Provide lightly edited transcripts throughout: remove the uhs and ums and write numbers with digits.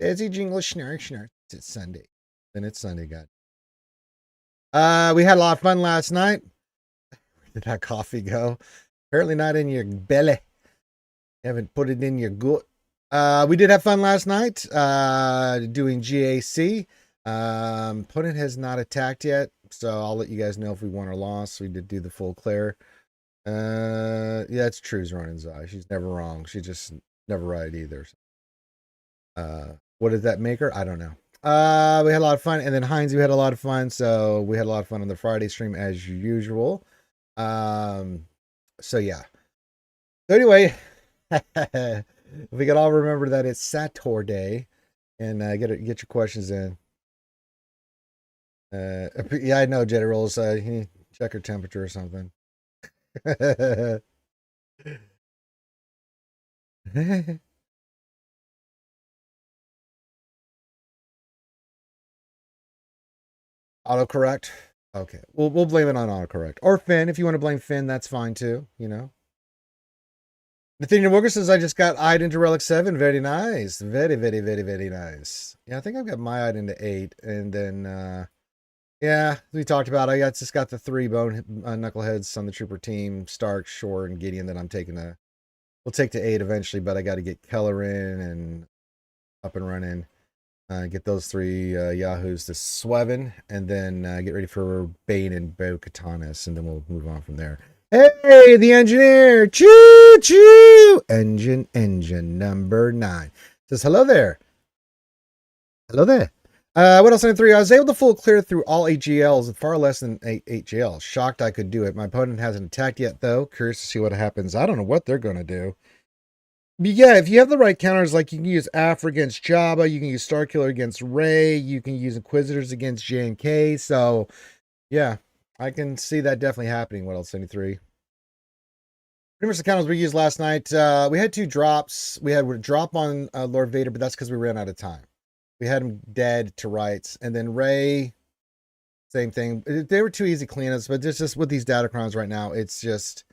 Daisy jingle schnark. It's Sunday. Then it's Sunday, God. We had a lot of fun last night. Where did that coffee go? Apparently not in your belly. You haven't put it in your gut. We did have fun last night doing GAC. Opponent has not attacked yet, so I'll let you guys know if we won or lost. We did do the full clear. Yeah, it's True's running Zai. She's never wrong. She's just never right either. What did that make her? I don't know. We had a lot of fun, and then Heinz, we had a lot of fun. So we had a lot of fun on the Friday stream as usual. So yeah. So anyway, we could all remember that it's Saturday, and get your questions in. Yeah, I know, Jedi rolls. Check her temperature or something. Autocorrect. Okay, we'll blame it on autocorrect or Finn. If you want to blame Finn, that's fine too. You know. Nathaniel Wilker says I just got eyed into Relic 7. Very nice. Very nice. Yeah, I think I've got my eyed into 8, and then yeah, we talked about. Just got the 3 bone knuckleheads on the trooper team: Stark, Shore, and Gideon. That I'm taking we'll take to 8 eventually, but I got to get Keller in and up and running. Get those 3 Yahoos to Swevin, and then get ready for Bane and Bo Katanas, and then we'll move on from there. Hey, the engineer! Choo choo! Engine number 9 says hello there. Hello there. What else in 3? I was able to full clear through all 8 GLs with far less than 8 GLs. Shocked I could do it. My opponent hasn't attacked yet, though. Curious to see what happens. I don't know what they're going to do. But yeah, if you have the right counters, like you can use Afra against Jabba, you can use Starkiller against Rey, you can use Inquisitors against J&K. So, yeah, I can see that definitely happening. What else, 73? Pretty much the counters we used last night. We had 2 drops. We had a drop on Lord Vader, but that's because we ran out of time. We had him dead to rights. And then Rey, same thing. They were 2 easy cleanups, but just with these datacrons right now, it's just,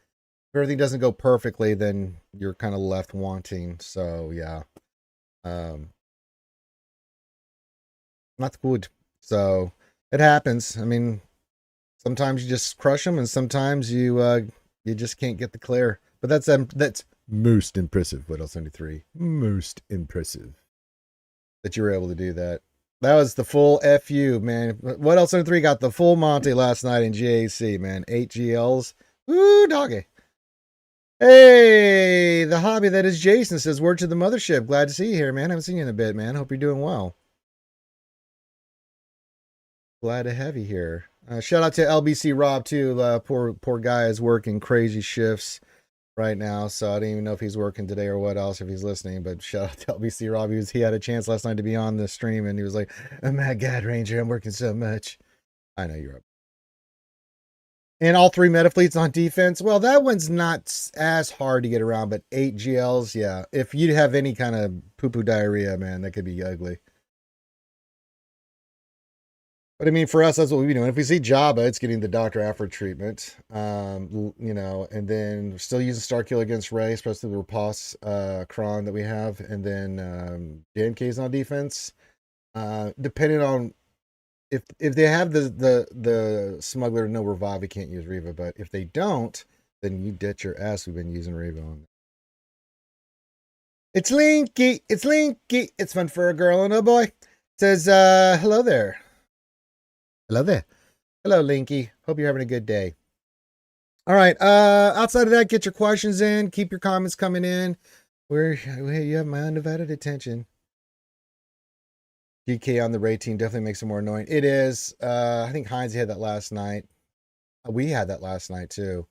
if everything doesn't go perfectly, then you're kind of left wanting. So, yeah. Not good. So, it happens. I mean, sometimes you just crush them, and sometimes you just can't get the clear. But that's most impressive. What else? 73. Most impressive that you were able to do that. That was the full FU, man. What else? 73 got the full Monty last night in GAC, man. 8 GLs. Woo, doggy. Hey, the hobby that is Jason says, word to the mothership. Glad to see you here, man. I haven't seen you in a bit, man. Hope you're doing well. Glad to have you here. Shout out to LBC Rob, too. Poor guy is working crazy shifts right now, so I don't even know if he's working today or what else, if he's listening, but shout out to LBC Rob. He had a chance last night to be on the stream, and he was like, oh my God, Ranger, I'm working so much. I know you're up. And all 3 meta fleets on defense. Well, that one's not as hard to get around, but 8 GLs, yeah. If you have any kind of poo-poo diarrhea, man, that could be ugly. But I mean, for us, that's what we'll be doing. If we see Jabba, it's getting the Dr. Aphra treatment. You know, and then we're still using Starkiller against Rey, especially the Rapace Kron that we have. And then JMK's on defense. Depending on if they have the smuggler no revive, we can't use Reva. But if they don't, then you ditch your ass. We've been using Reva on. It's Linky. It's Linky. It's fun for a girl and a boy. It says hello there. Hello there. Hello, Linky. Hope you're having a good day. All right. Outside of that, get your questions in. Keep your comments coming in. You have my undivided attention. GK on the Rey team definitely makes it more annoying. It is. I think Heinz had that last night. We had that last night too.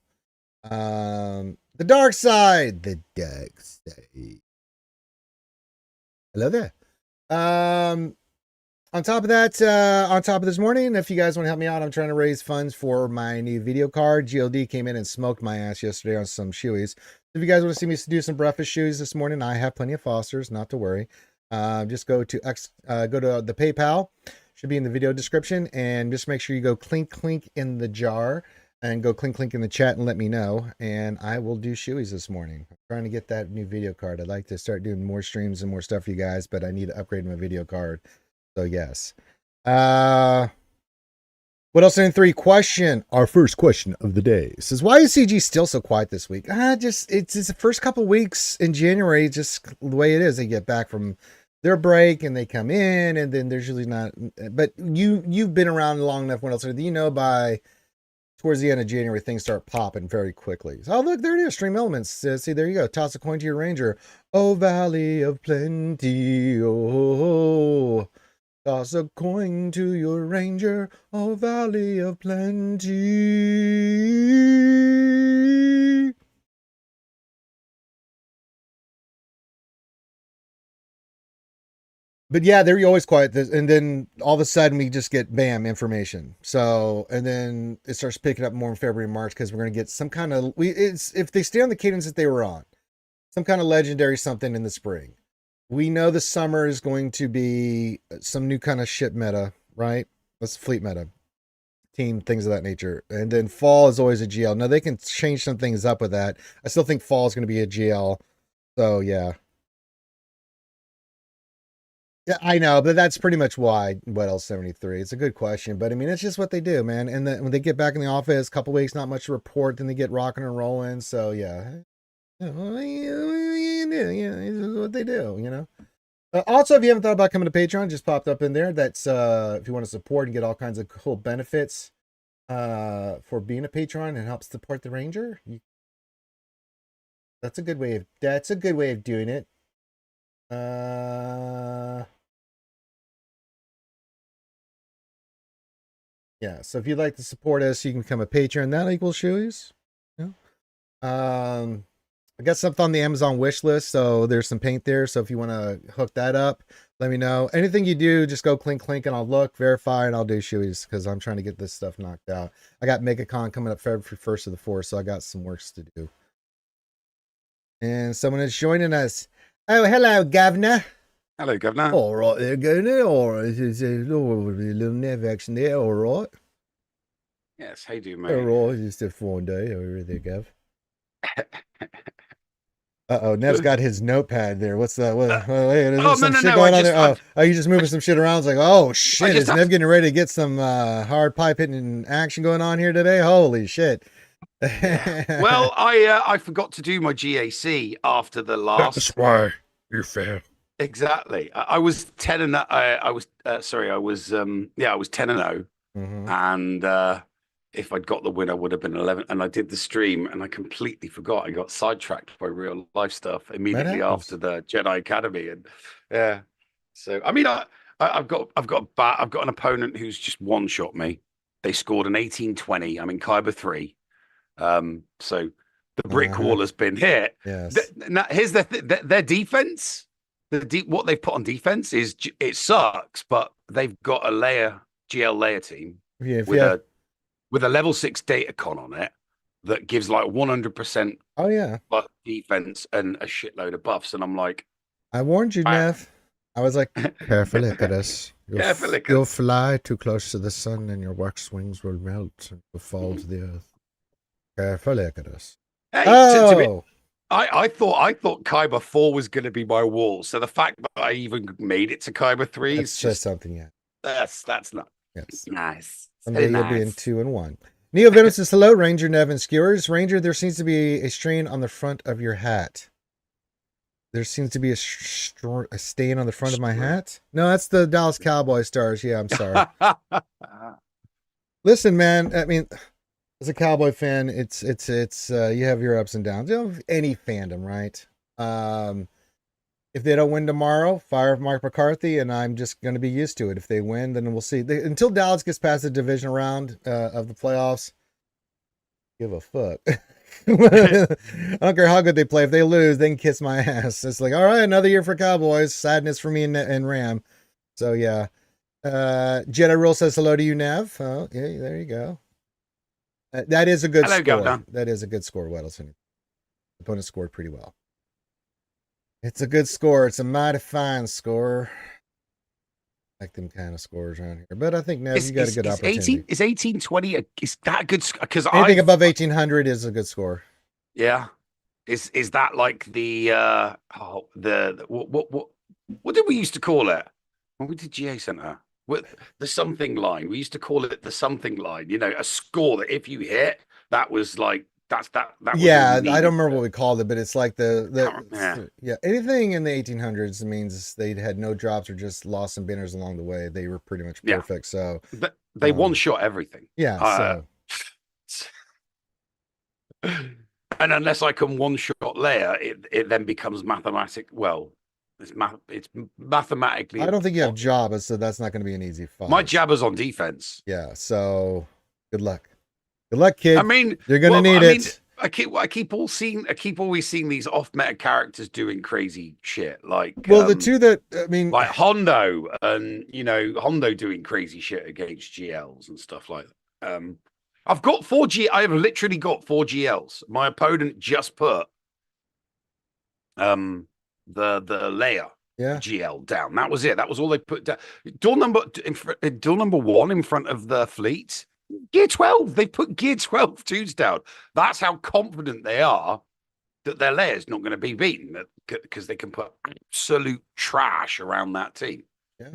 The dark side. The dark side. Hello there. On top of that, on top of this morning, if you guys want to help me out, I'm trying to raise funds for my new video card. GLD came in and smoked my ass yesterday on some shoeys. If you guys want to see me do some breakfast shoes this morning, I have plenty of Fosters, not to worry. Just go to the PayPal, should be in the video description, and just make sure you go clink in the jar, and go clink in the chat and let me know. And I will do shoeies this morning. I'm trying to get that new video card. I'd like to start doing more streams and more stuff for you guys, but I need to upgrade my video card. So yes. What else in 3? Question. Our first question of the day says, why is CG still so quiet this week? It's the first couple weeks in January, just the way it is. They get back from their break and they come in, and then there's usually not. But you've been around long enough. What else? You know, by towards the end of January, things start popping very quickly. So, oh, look, there it is. Stream Elements. See, there you go. Toss a coin to your ranger. Oh, Valley of Plenty. Oh. Toss a coin to your ranger, oh Valley of Plenty. But yeah, they're always quiet. And then all of a sudden we just get bam information. So, and then it starts picking up more in February and March because we're going to get some kind of, if they stay on the cadence that they were on, some kind of legendary something in the spring. We know the summer is going to be some new kind of ship meta, right? That's fleet meta, team, things of that nature. And then fall is always a GL. Now they can change some things up with that. I still think fall is going to be a GL. So yeah. Yeah, I know, but that's pretty much why. What else? 73. It's a good question, but I mean, it's just what they do, man. And then when they get back in the office, a couple weeks, not much to report, then they get rocking and rolling. So yeah. Yeah, this is what they do, you know. Also, if you haven't thought about coming to Patreon, just popped up in there. That's if you want to support and get all kinds of cool benefits for being a patron and help support the Ranger. That's a good way of doing it. Yeah. So if you'd like to support us, you can become a patron. That equals shoeies. Yeah. I got something on the Amazon wish list, so there's some paint there. So if you want to hook that up, let me know. Anything you do, just go clink, and I'll look, verify, and I'll do shoeies because I'm trying to get this stuff knocked out. I got MegaCon coming up February 1st to the 4th, so I got some works to do. And someone is joining us. Oh, hello, Governor. Hello, Governor. All right there, Governor. All right. There's a little nerve action there, all right. Yes, how you doing, mate? All right, just a fine day over there, Gov. Nev's got his notepad there. What's that? Oh, you just moving some shit around. It's like, oh shit, is Nev getting ready to get some hard pipe hitting action going on here today? Holy shit. Well, I forgot to do my GAC after the last. That's why you failed. Exactly. I was 10 and I was 10 and 0. Mm-hmm. And if I'd got the win, I would have been 11. And I did the stream and I completely forgot. I got sidetracked by real life stuff immediately after the Jedi Academy. And yeah. So I mean, I've got an opponent who's just one shot me. They scored an 18-20. I'm in Kyber 3. So the brick wall has been hit. Yes. Now here's their defense. What they've put on defense is it sucks, but they've got a GL layer team with a level 6 datacon on it that gives like 100%. Oh yeah, defense and a shitload of buffs, and I'm like, I warned you, Nev. I was like, careful, look at us. You'll fly too close to the sun, and your wax wings will melt and will fall to the earth. Careful, look at us. Hey, I thought Kyber 4 was going to be my wall. So the fact that I even made it to Kyber 3 is just something. Yeah, that's not nice. Someday you'll be in 2 and 1. Neo Venom says hello, Ranger Nevin Skewers. Ranger, there seems to be a strain on the front of your hat. There seems to be a stain on the front of my hat. No, that's the Dallas Cowboy stars. Yeah, I'm sorry. Listen, man. I mean, as a Cowboy fan, it's you have your ups and downs. You know, any fandom, right? If they don't win tomorrow, fire Mark McCarthy, and I'm just going to be used to it. If they win, then we'll see. Until Dallas gets past the division round of the playoffs, give a fuck. I don't care how good they play. If they lose, they can kiss my ass. It's like, all right, another year for Cowboys. Sadness for me and Ram. So yeah. Jedi Rule says hello to you, Nev. Oh, yeah, there you go. That is a good score. Governor. That is a good score, Weddleton. The opponent scored pretty well. It's a good score. It's a mighty fine score. like them kind of scores around here. But I think Nev, you got a good is opportunity. 1820 is that a good? Because anything above 1800 is a good score. Yeah. Is that like the what did we used to call it when we did GA Center? What, the something line. We used to call it the something line. You know, a score that if you hit, that was like that was Yeah, all you I don't remember needed. what we called it, but it's like Yeah. yeah, anything in the 1800s means they had no drops or just lost some binners along the way. They were pretty much Yeah. perfect. So They one shot everything. yeah, so and unless I can one shot layer, it then becomes mathematic. Well, it's mathematically. I don't think you have Jabba, so that's not going to be an easy fight. My Jabba's on defense. Yeah, so good luck. Good luck, kid. I mean, you're gonna need it. I keep always seeing these off meta characters doing crazy shit. Like, well, the two that I mean, like Hondo, and Hondo doing crazy shit against GLs and stuff like that. I've got 4G. I have literally got 4 GLs. My opponent just put the layer GL down. That was it. That was all they put down. Duel number 1 in front of the fleet. Gear 12. They put gear 12 twos down. That's how confident they are that their layer's not going to be beaten, because they can put absolute trash around that team. Yeah.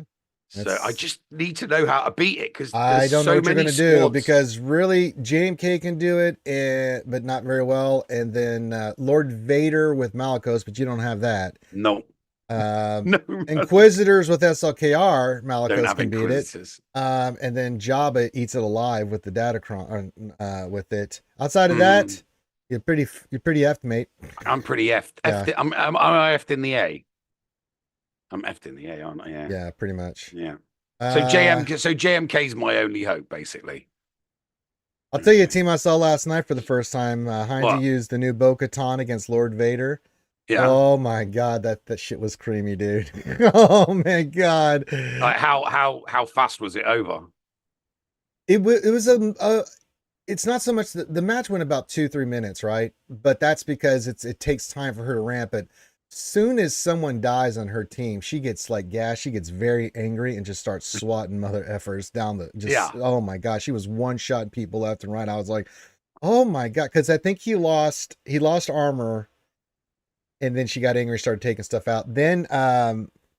So I just need to know how to beat it, because I don't know what you're going to do, squads. because really JMK can do it, but not very well. And then Lord Vader with Malicos, but you don't have that. No. No. Inquisitors with SLKR, Malicos can beat it. And then Jabba eats it alive with the Datacron with it. Outside of that, you're pretty effed, mate. I'm pretty effed. Yeah. I'm effed in the A. I'm effed in the A, aren't I? Yeah. Yeah, pretty much. Yeah. So JMK's my only hope, basically. I'll tell you a team I saw last night for the first time. Heinze used the new Bo-Katan against Lord Vader. Yeah. Oh my god, that shit was creamy, dude. Oh my god. Like how fast was it over? It was it's not so much the match went about 2-3 minutes, right? But that's because it takes time for her to ramp. But soon as someone dies on her team, she gets like gas. She gets very angry and just starts swatting mother effers down the Oh my god, she was one shot people left and right. I was like, oh my god, because I think he lost armor, and then she got angry, started taking stuff out. Then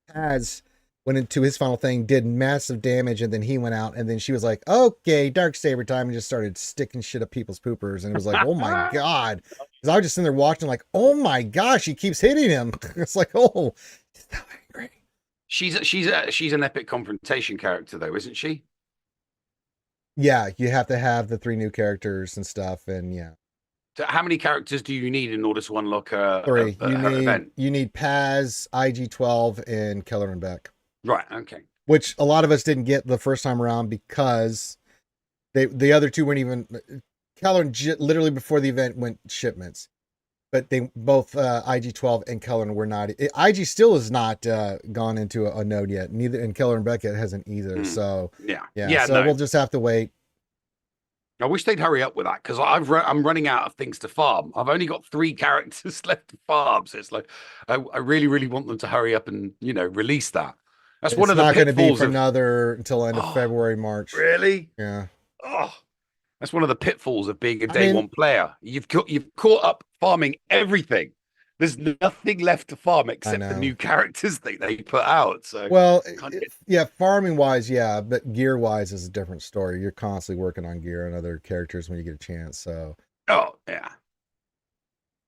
Paz went into his final thing, did massive damage, and then he went out, and then she was like, okay, Darksaber time, and just started sticking shit up people's poopers. And it was like, oh my god. Because I was just sitting there watching like, oh my gosh, he keeps hitting him. It's like, oh, he's so angry. She's an epic confrontation character though, isn't she? Yeah, you have to have the 3 new characters and stuff, and yeah. So how many characters do you need in order to unlock 3. You need Paz, IG-12, and Keller and Beck. Right. Okay. Which a lot of us didn't get the first time around because the other 2 weren't even. Keller literally before the event went shipments, but they both IG-12 and Keller were not. IG still has not gone into a node yet. Neither, and Keller and Beck hasn't either. So yeah. So we'll just have to wait. I wish they'd hurry up with that, because I'm running out of things to farm. I've only got 3 characters left to farm, so it's like I really, really want them to hurry up and release that. That's one of the pitfalls. It's not going to be for another until end of February, March. Really? Yeah. Oh, that's one of the pitfalls of being a day one player. You've caught up farming everything. There's nothing left to farm except the new characters that they put out. So farming wise, but gear wise is a different story. You're constantly working on gear and other characters when you get a chance. So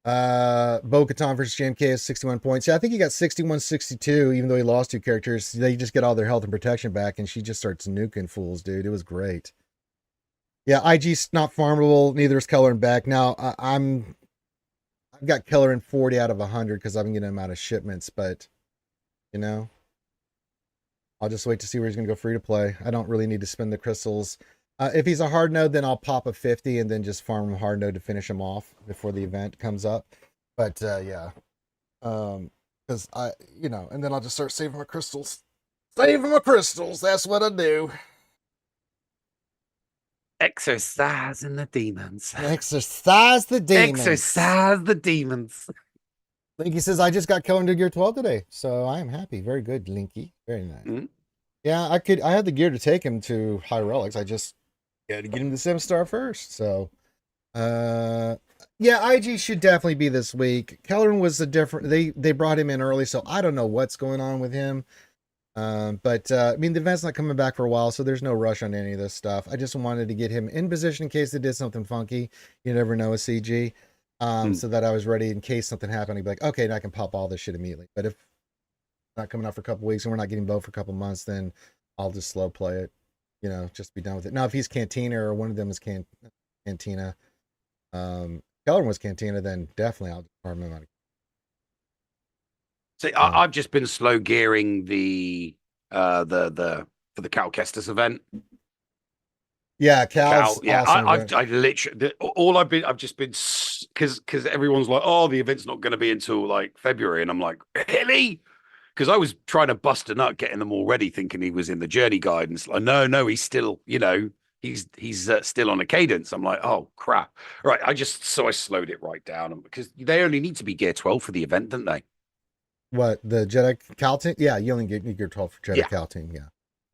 Bo-Katan versus JMK is 61 points. Yeah, I think he got 61-62, even though he lost 2 characters. They just get all their health and protection back, and she just starts nuking fools, dude. It was great. Yeah, IG's not farmable. Neither is Keller and Beck. Now I've got Keller in 40 out of 100 because I've been getting him out of shipments, but I'll just wait to see where he's going to go free to play. I don't really need to spend the crystals. If he's a hard node, then I'll pop a 50 and then just farm him hard node to finish him off before the event comes up. But because and then I'll just start saving my crystals. Saving my crystals. That's what I do. Exercising the demons. Exercise the demons. Exercise the demons. Linky says, I just got Keller into Gear 12 today, so I am happy. Very good, Linky. Very nice. Yeah, I had the gear to take him to high relics. I just had to get him to 7-star first. So, uh, yeah, IG should definitely be this week. Kellerin was a different. They brought him in early, so I don't know what's going on with him. But I mean, the event's not coming back for a while, so there's no rush on any of this stuff. I just wanted to get him in position in case they did something funky. You never know with CG. So that I was ready in case something happened. I'd be like, okay, now I can pop all this shit immediately. But if it's not coming out for a couple weeks and we're not getting both for a couple months, then I'll just slow play it. Just be done with it. Now, if he's Cantina or one of them is Cantina, Kellerin was Cantina, then definitely I'll just farm him out. See, I've just been slow gearing the for the Cal Kestis event. Yeah, Cal's yeah. awesome. I literally I've just been because everyone's like, oh, the event's not going to be until like February, and I'm like, really? Because I was trying to bust a nut getting them all ready, thinking he was in the journey guide, and it's like, no, he's still, he's still on a cadence. I'm like, oh crap! Right, I slowed it right down because they only need to be gear 12 for the event, don't they? What, the Jedi Cal team? Yeah, you only get gear 12 for Jedi Cal team. Yeah.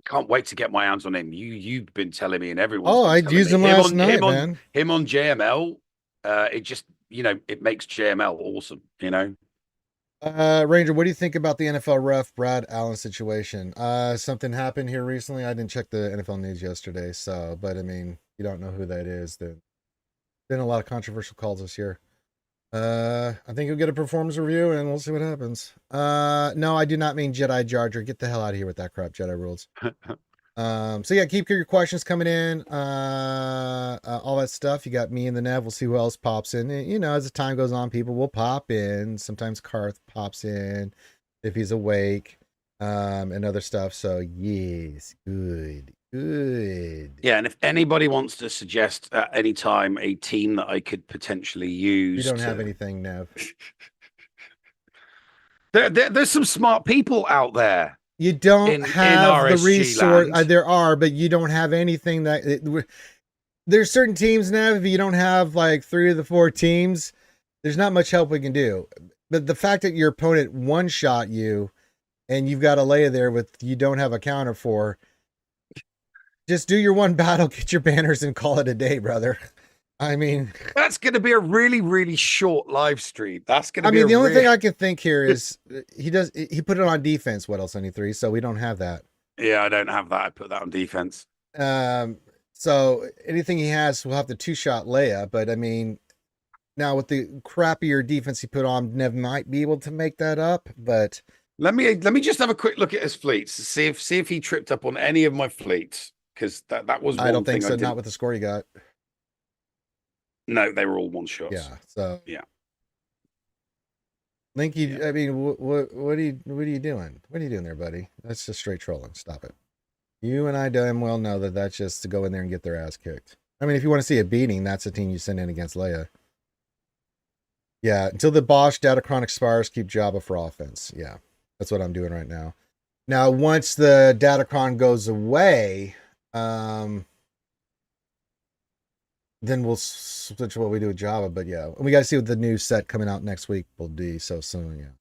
Can't wait to get my hands on him. You've been telling me, and everyone's I used him last night, man. Him on JML. It just it makes JML awesome. Ranger, what do you think about the NFL ref Brad Allen situation? Something happened here recently. I didn't check the NFL news yesterday, but I mean, you don't know who that is. There's been a lot of controversial calls this year. I think you'll get a performance review and we'll see what happens. No, I do not mean Jedi Jar Jar. Get the hell out of here with that crap, Jedi rules. So yeah, keep your questions coming in. All that stuff. You got me and the Nev. We'll see who else pops in. As the time goes on, people will pop in. Sometimes Karth pops in if he's awake, and other stuff. So yes, good. Yeah, and if anybody wants to suggest at any time a team that I could potentially use, you don't have anything, Nev. There's some smart people out there. You don't have the resource. There are, but you don't have anything there's certain teams now. If you don't have like 3 of the 4 teams, there's not much help we can do. But the fact that your opponent one-shot you and you've got a Leia there you don't have a counter for, just do your one battle, get your banners, and call it a day, brother. I mean, that's going to be a really, really short live stream. That's going to be. I mean, the only thing I can think here is he put it on defense. What else? 93. So we don't have that. Yeah, I don't have that. I put that on defense. So anything he has will have to 2-shot Leia. But I mean, now with the crappier defense he put on, Nev might be able to make that up. But let me just have a quick look at his fleets to see if he tripped up on any of my fleets, because that was. I don't think so. Not with the score you got. No, they were all one shots. Yeah. So yeah. Linky, yeah. I mean, what are you doing? What are you doing there, buddy? That's just straight trolling. Stop it. You and I damn well know that that's just to go in there and get their ass kicked. I mean, if you want to see a beating, that's the team you send in against Leia. Yeah, until the Bosch Datacron expires, keep Jabba for offense. Yeah, that's what I'm doing right now. Now, once the Datacron goes away, then we'll switch what we do with Java. But yeah, we got to see what the new set coming out next week will be so soon.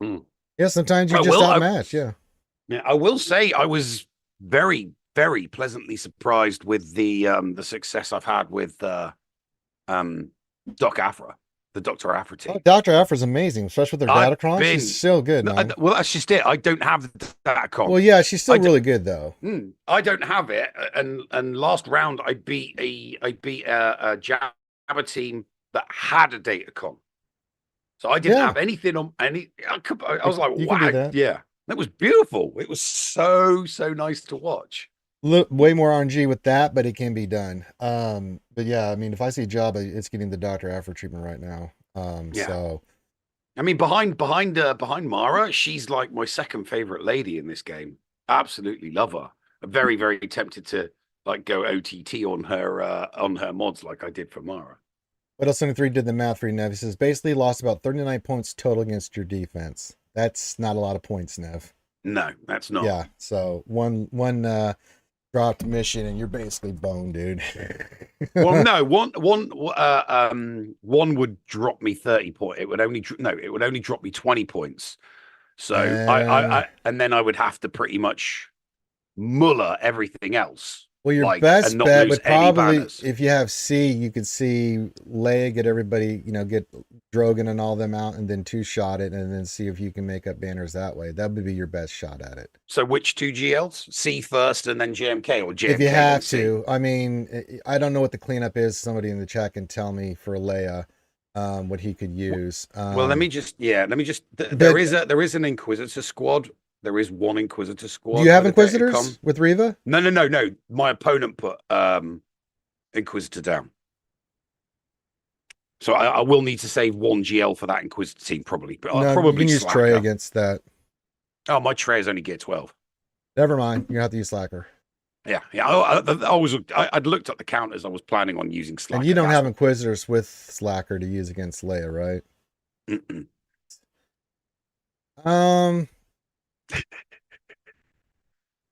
Yeah. Yeah. Sometimes you just outmatch. Yeah. Yeah. I will say I was very, very pleasantly surprised with the success I've had with Doc Afra, the Dr. Afra team. Oh, Dr. Afra is amazing, especially with their Datacron. She's still good. Man. Well, that's just it. I don't have the Datacron. Well, yeah, she's still really good though. I don't have it, and last round I beat a Jabba team that had a Datacron. So I didn't have anything on any. I was like, wow, yeah, that was beautiful. It was so nice to watch. Way more RNG with that, but it can be done. But yeah, I mean, if I see Jabba, it's getting the Dr. Afra treatment right now. Yeah. So, I mean, behind Mara, she's like my second favorite lady in this game. Absolutely love her. I'm very, very tempted to like go OTT on her mods like I did for Mara. What else? 73 did the math for you, Nev. He says basically lost about 39 points total against your defense. That's not a lot of points, Nev. No, that's not. Yeah. So one dropped mission and you're basically boned, dude. Well, no, one would drop me 30 points. It would only drop me 20 points. So I and then I would have to pretty much muller everything else. Well, your Like, and best not bet lose would any probably, banners. if you have C, you could see Leia get everybody, get Drogon and all them out, and then two-shot it, and then see if you can make up banners that way. That would be your best shot at it. So which two GLs? C first and then JMK, or If you JMK then have C? to, I mean, I don't know what the cleanup is. Somebody in the chat can tell me for Leia, what he could use. Well, let me just But there is an Inquisitor squad. There is one Inquisitor do you squad have with a Inquisitors Datacom. with Riva? No. My opponent put Inquisitor down. So I will need to save one GL for that Inquisitor team, probably. But No, you probably can use Trey Slacker. against that. Oh, my Trey is only gear 12. Never mind. You have to use Slacker. Yeah. I'd looked at the counters. I was planning on using Slacker. And you don't have Inquisitors with Slacker to use against Leia, right? Mm-mm.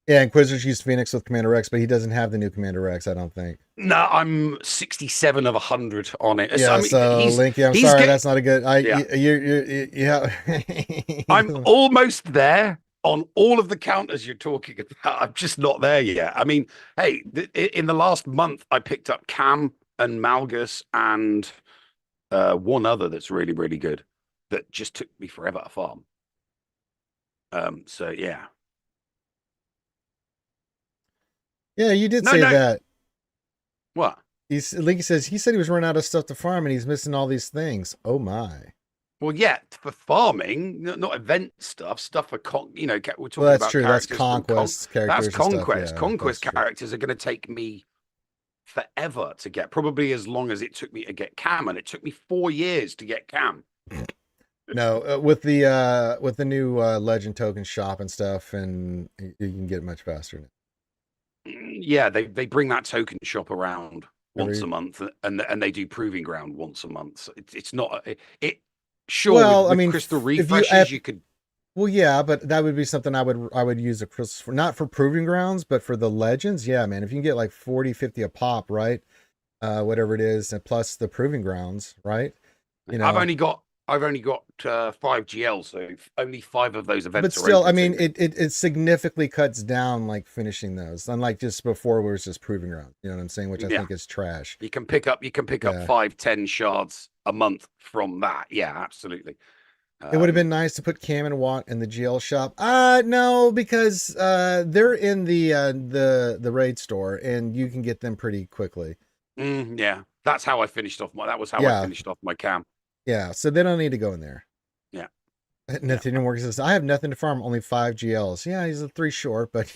Yeah, Inquisitors use Phoenix with Commander Rex, but he doesn't have the new Commander Rex, I don't think. No, I'm 67 of 100 on it. Yeah, I mean, so Linky, I'm sorry, that's not a good. Yeah. I'm almost there on all of the counters you're talking about. I'm just not there yet. I mean, hey, in the last month, I picked up Cam and Malgus and one other that's really, really good that just took me forever to farm. So yeah. Yeah, you did say that. What? Linky says he said he was running out of stuff to farm and he's missing all these things. Oh my. Well, yeah, for farming, not event stuff for we're talking that's about true. That's conquest characters. That's conquest. Yeah, conquest characters are going to take me forever to get, probably as long as it took me to get Cam, and it took me 4 years to get Cam. No, with the new legend token shop and stuff, and you can get it much faster now. Yeah, they bring that token shop around once a month, and they do proving ground once a month. So it's not it. Sure, well, with crystal refreshes, you could. Well, yeah, but that would be something I would use a crystal for, not for proving grounds, but for the legends. Yeah, man, if you can get like 40, 50 a pop, right? Whatever it is, and plus the proving grounds, right? I've only got 5 GLs, so only 5 of those events. But still, I mean, it significantly cuts down like finishing those, unlike just before where it's just proving ground. You know what I'm saying? Which I think is trash. You can pick up 5-10 shards a month from that. Yeah, absolutely. It would have been nice to put Cam and Watt in the GL shop. No, because they're in the raid store and you can get them pretty quickly. Yeah, that's how I finished off my. That was how I finished off my Cam. Yeah, so they don't need to go in there. Yeah. Nothing works. Says I have nothing to farm, only 5 GLs. Yeah, he's a 3 short, but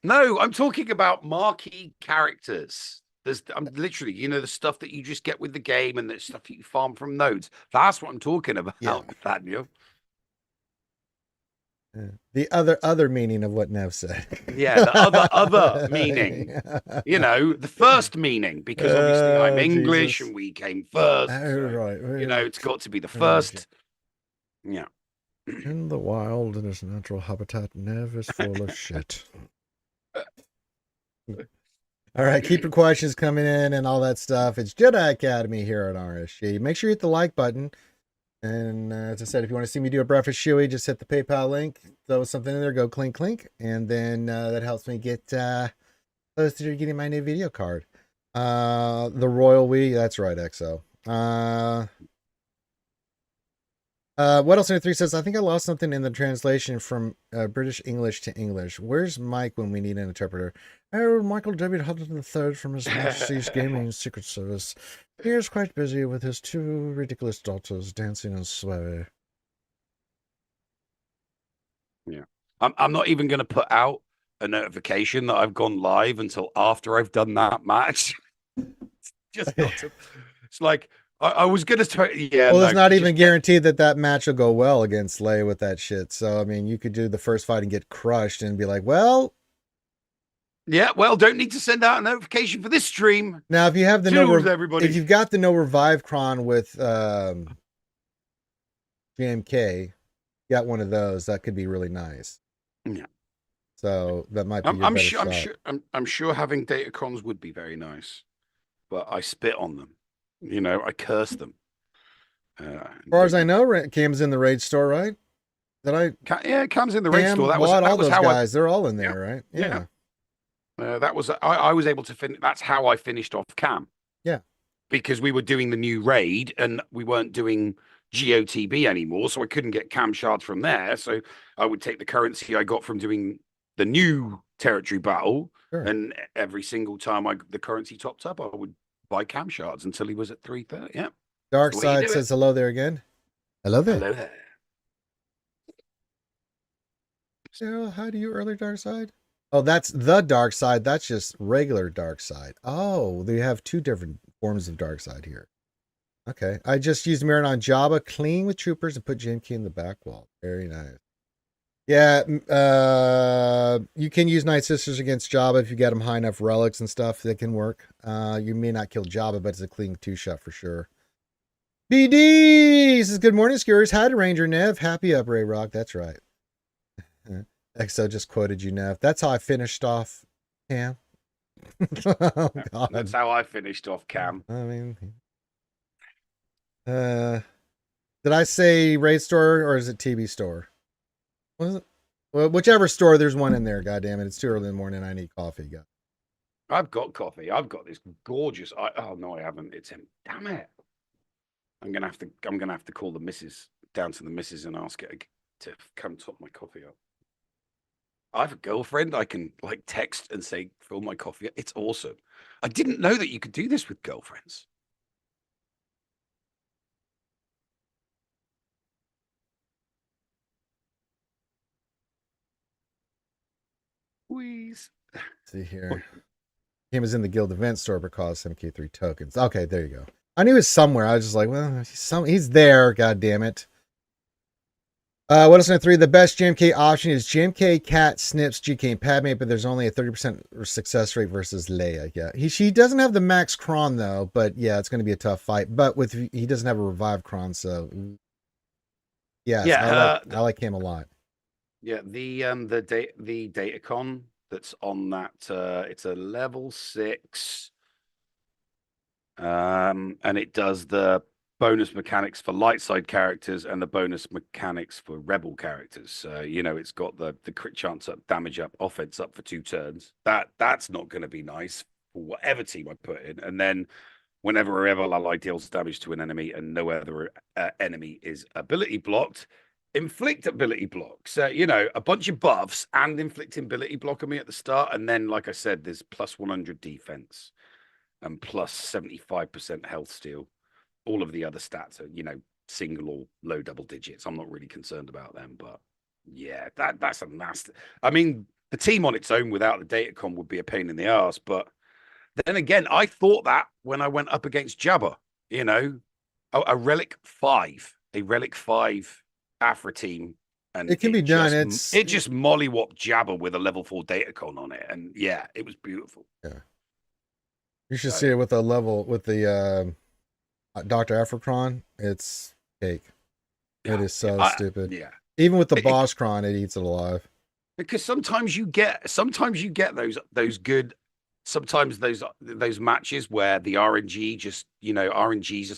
No, I'm talking about marquee characters. I'm literally, the stuff that you just get with the game and the stuff you farm from nodes. That's what I'm talking about, Daniel. The other meaning of what Nev said. Yeah, the other meaning. The first meaning, because obviously I'm English and we came first. Right. It's got to be the first. Yeah. In the wild, in its natural habitat, Nev is full of shit. All right, keep your questions coming in and all that stuff. It's Jedi Academy here at RSG. Make sure you hit the like button. And as I said, if you want to see me do a breakfast shoey, just hit the PayPal link. Throw something in there, go clink, clink. And then that helps me get close to getting my new video card. The Royal We, that's right, XO. What else? 3 says, I think I lost something in the translation from British English to English. Where's Mike when we need an interpreter? Oh, Michael W. Hudson III from His Majesty's Gaming Secret Service. He is quite busy with his 2 ridiculous daughters dancing and swearing. Yeah. I'm not even going to put out a notification that I've gone live until after I've done that match. Just not to, it's like, I was going to try. Yeah. Well, it's not even guaranteed that match will go well against Leia with that shit. So, I mean, you could do the first fight and get crushed and be like, well. Yeah, well, don't need to send out a notification for this stream. Now, if you have the if you've got the no revive cron with JMK, got one of those, that could be really nice. Yeah. So that might be. I'm sure having datacrons would be very nice, but I spit on them. I curse them. As far as I know, Cam's in the raid store, right? Yeah, Cam's in the raid Cam, store. That all was those how guys. They're all in there, right? Yeah. That was I was able to finish. That's how I finished off Cam. Yeah. Because we were doing the new raid and we weren't doing GOTB anymore, so I couldn't get cam shards from there. So I would take the currency I got from doing the new territory battle, and every single time the currency topped up, I would buy cam shards until he was at 330. Yeah. Dark Side says hello there again. Hello there. Hello there. Sarah, how do you early Dark Side? Oh, that's the Dark Side. That's just regular Dark Side. Oh, they have two different forms of Dark Side here. Okay. I just used Mirren on Jabba, clean with troopers, and put Jinky in the back wall. Very nice. Yeah, you can use Night Sisters against Jabba if you get them high enough relics and stuff. That can work. You may not kill Jabba, but it's a clean 2-shot for sure. BD says, good morning, Skewers. Hi to Ranger Nev. Happy up, Ray Rock. That's right. XO just quoted you, Nev. That's how I finished off Cam. Oh, God. That's how I finished off Cam. I mean, did I say raid store or is it TB store? Was it? Well, whichever store, there's one in there. God damn it! It's too early in the morning. I need coffee. God. I've got coffee. I've got this gorgeous. Oh no, I haven't. It's him. Damn it! I'm gonna have to call the missus down to the missus and ask her to come top my coffee up. I have a girlfriend. I can like text and say, fill my coffee up. It's awesome. I didn't know that you could do this with girlfriends. Please. See here. He was in the guild event store but cost MK3 tokens. Okay, there you go. I knew he was somewhere. I was just like, well, he's there. God damn it. What else? 3. The best GMK option is GMK, Cat, Snips, GK, and Padme, but there's only a 30% success rate versus Leia. Yeah, she doesn't have the max Kron though, but yeah, it's going to be a tough fight. But he doesn't have a revive Kron, so yeah, I like him a lot. Yeah, the datacon that's on that it's a level 6, and it does the bonus mechanics for light side characters and the bonus mechanics for rebel characters. So it's got the crit chance up, damage up, offense up for 2 turns. That's not going to be nice for whatever team I put in. And then whenever a rebel ally deals damage to an enemy and no other enemy is ability blocked, inflict ability block. So a bunch of buffs and inflicting ability block on me at the start, and then like I said, there's plus 100 defense and plus 75% health steal. All of the other stats are single or low double digits. I'm not really concerned about them, but yeah, that's a nasty. I mean, the team on its own without the datacon would be a pain in the ass, but then again, I thought that when I went up against Jabba, a relic 5 Afra team, and it can be done. It just mollywopped Jabba with a level 4 datacon on it, and yeah, it was beautiful. Yeah, you should see it with the Dr. Afrocron. It's cake. Yeah. It is so stupid. Yeah, even with the boss Kron, it eats it alive. Because sometimes you get those good. Sometimes those matches where the RNG just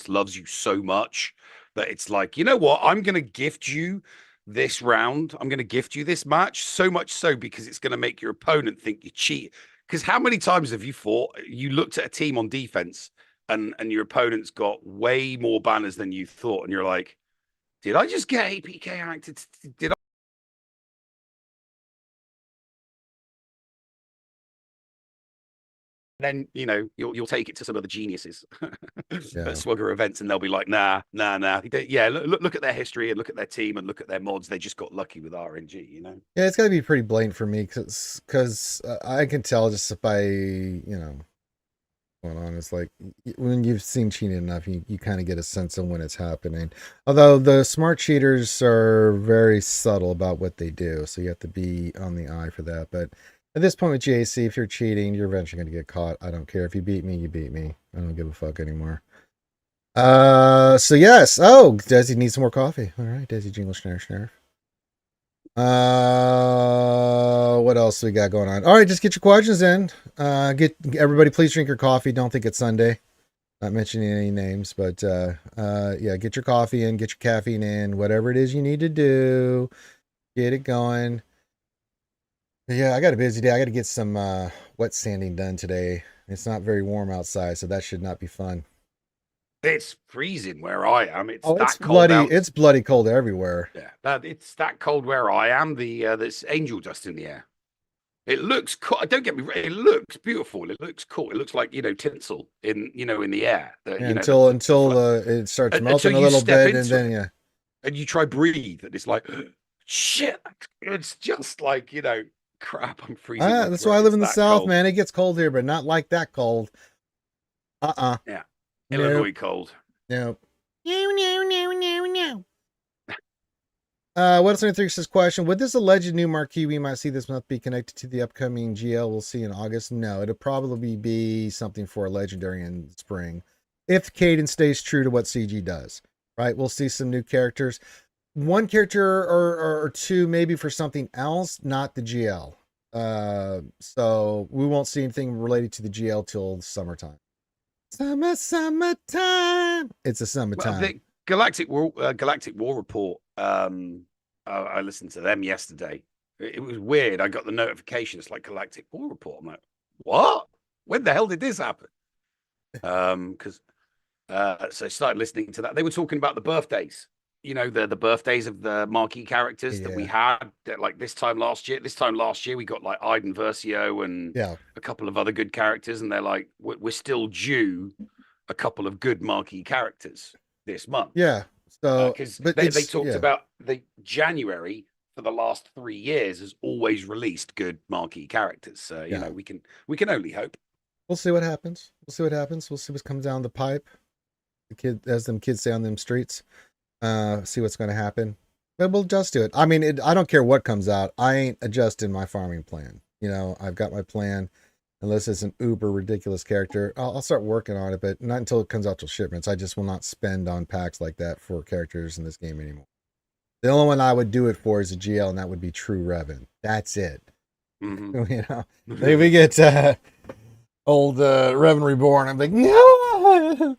loves you so much that it's like, you know what, I'm going to gift you this round. I'm going to gift you this match, so much so because it's going to make your opponent think you cheat. Because how many times have you looked at a team on defense and your opponent's got way more banners than you thought, and you're like, did I just get APK acted? Did I? Then you'll take it to some of the geniuses at SWGOH events, and they'll be like, nah. Yeah, look at their history and look at their team and look at their mods. They just got lucky with RNG, Yeah, it's got to be pretty blatant for me because I can tell just by going on. It's like when you've seen cheating enough, you kind of get a sense of when it's happening. Although the smart cheaters are very subtle about what they do, so you have to be on the eye for that. But at this point with JC, if you're cheating, you're eventually going to get caught. I don't care. If you beat me, you beat me. I don't give a fuck anymore. So yes. Oh, Desi needs some more coffee. All right, Desi Jingle Schnarf. What else we got going on? All right, just get your questions in. Get everybody, please drink your coffee. Don't think it's Sunday. Not mentioning any names, but yeah, get your coffee in, get your caffeine in, whatever it is you need to do, get it going. Yeah, I got a busy day. I got to get some wet sanding done today. It's not very warm outside, so that should not be fun. It's freezing where I am. It's Oh, that cold out. it's bloody cold everywhere. Yeah, it's that cold where I am. There's angel dust in the air. It looks cool. Don't get me wrong. It looks beautiful. It looks cool. It looks like tinsel in the air. Yeah, until it starts Until melting a you little step bit, and into then it yeah. and you try breathe, and it's like shit. It's just like crap. I'm freezing my That's why I throat. live It's in the that South, cold. man. It gets cold here, but not like that cold. Yeah, Nope. Illinois cold. Nope. No, no, no, no, no. What's the says question? With this alleged new marquee, we might see this month be connected to the upcoming GL we'll see in August. No, it'll probably be something for a legendary in spring. If Caden stays true to what CG does, right? We'll see some new characters. One character or two maybe for something else, not the GL. So we won't see anything related to the GL till summertime. Summertime. It's a Well, summertime. the Galactic War Report. I listened to them yesterday. It was weird. I got the notification. It's like Galactic War Report. I'm like, what? When the hell did this happen? Because so I started listening to that. They were talking about the birthdays. The birthdays of the marquee characters that we had. Like this time last year. This time last year, we got like Iden Versio and a couple of other good characters, and they're like, we're still due a couple of good marquee characters this month. Yeah. So, because but they talked about the January for the last 3 years has always released good marquee characters. So we can only hope. We'll see what happens. We'll see what happens. We'll see what comes down the pipe. As them kids say on them streets. See what's going to happen. But we'll adjust to it. I mean, I don't care what comes out. I ain't adjusting my farming plan. I've got my plan. Unless it's an uber ridiculous character, I'll start working on it, but not until it comes out to shipments. I just will not spend on packs like that for characters in this game anymore. The only one I would do it for is a GL, and that would be True Revan. That's it. Mm-hmm. If we get old Revan Reborn, I'm like, no!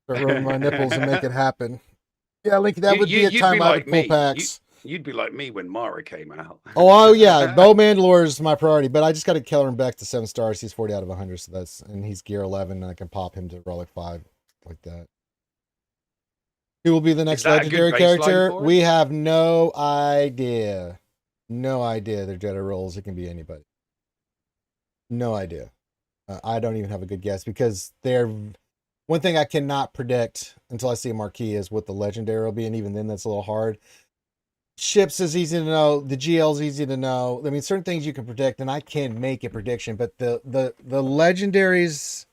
Start rubbing my nipples and make it happen. Yeah, Link, that would be a time I would pull packs. You'd be like me when Mara came out. Oh yeah, Bo Mandalore is my priority, but I just got to kill him back to 7 stars. He's 40 out of 100, so and he's gear 11, and I can pop him to Relic 5 like that. Who will be the next legendary character? We have no idea. No idea. They're Jedi rolls. It can be anybody. No idea. I don't even have a good guess because they're. One thing I cannot predict until I see a marquee is what the legendary will be, and even then, that's a little hard. Ships is easy to know. The GL is easy to know. I mean, certain things you can predict, and I can make a prediction. But the legendaries,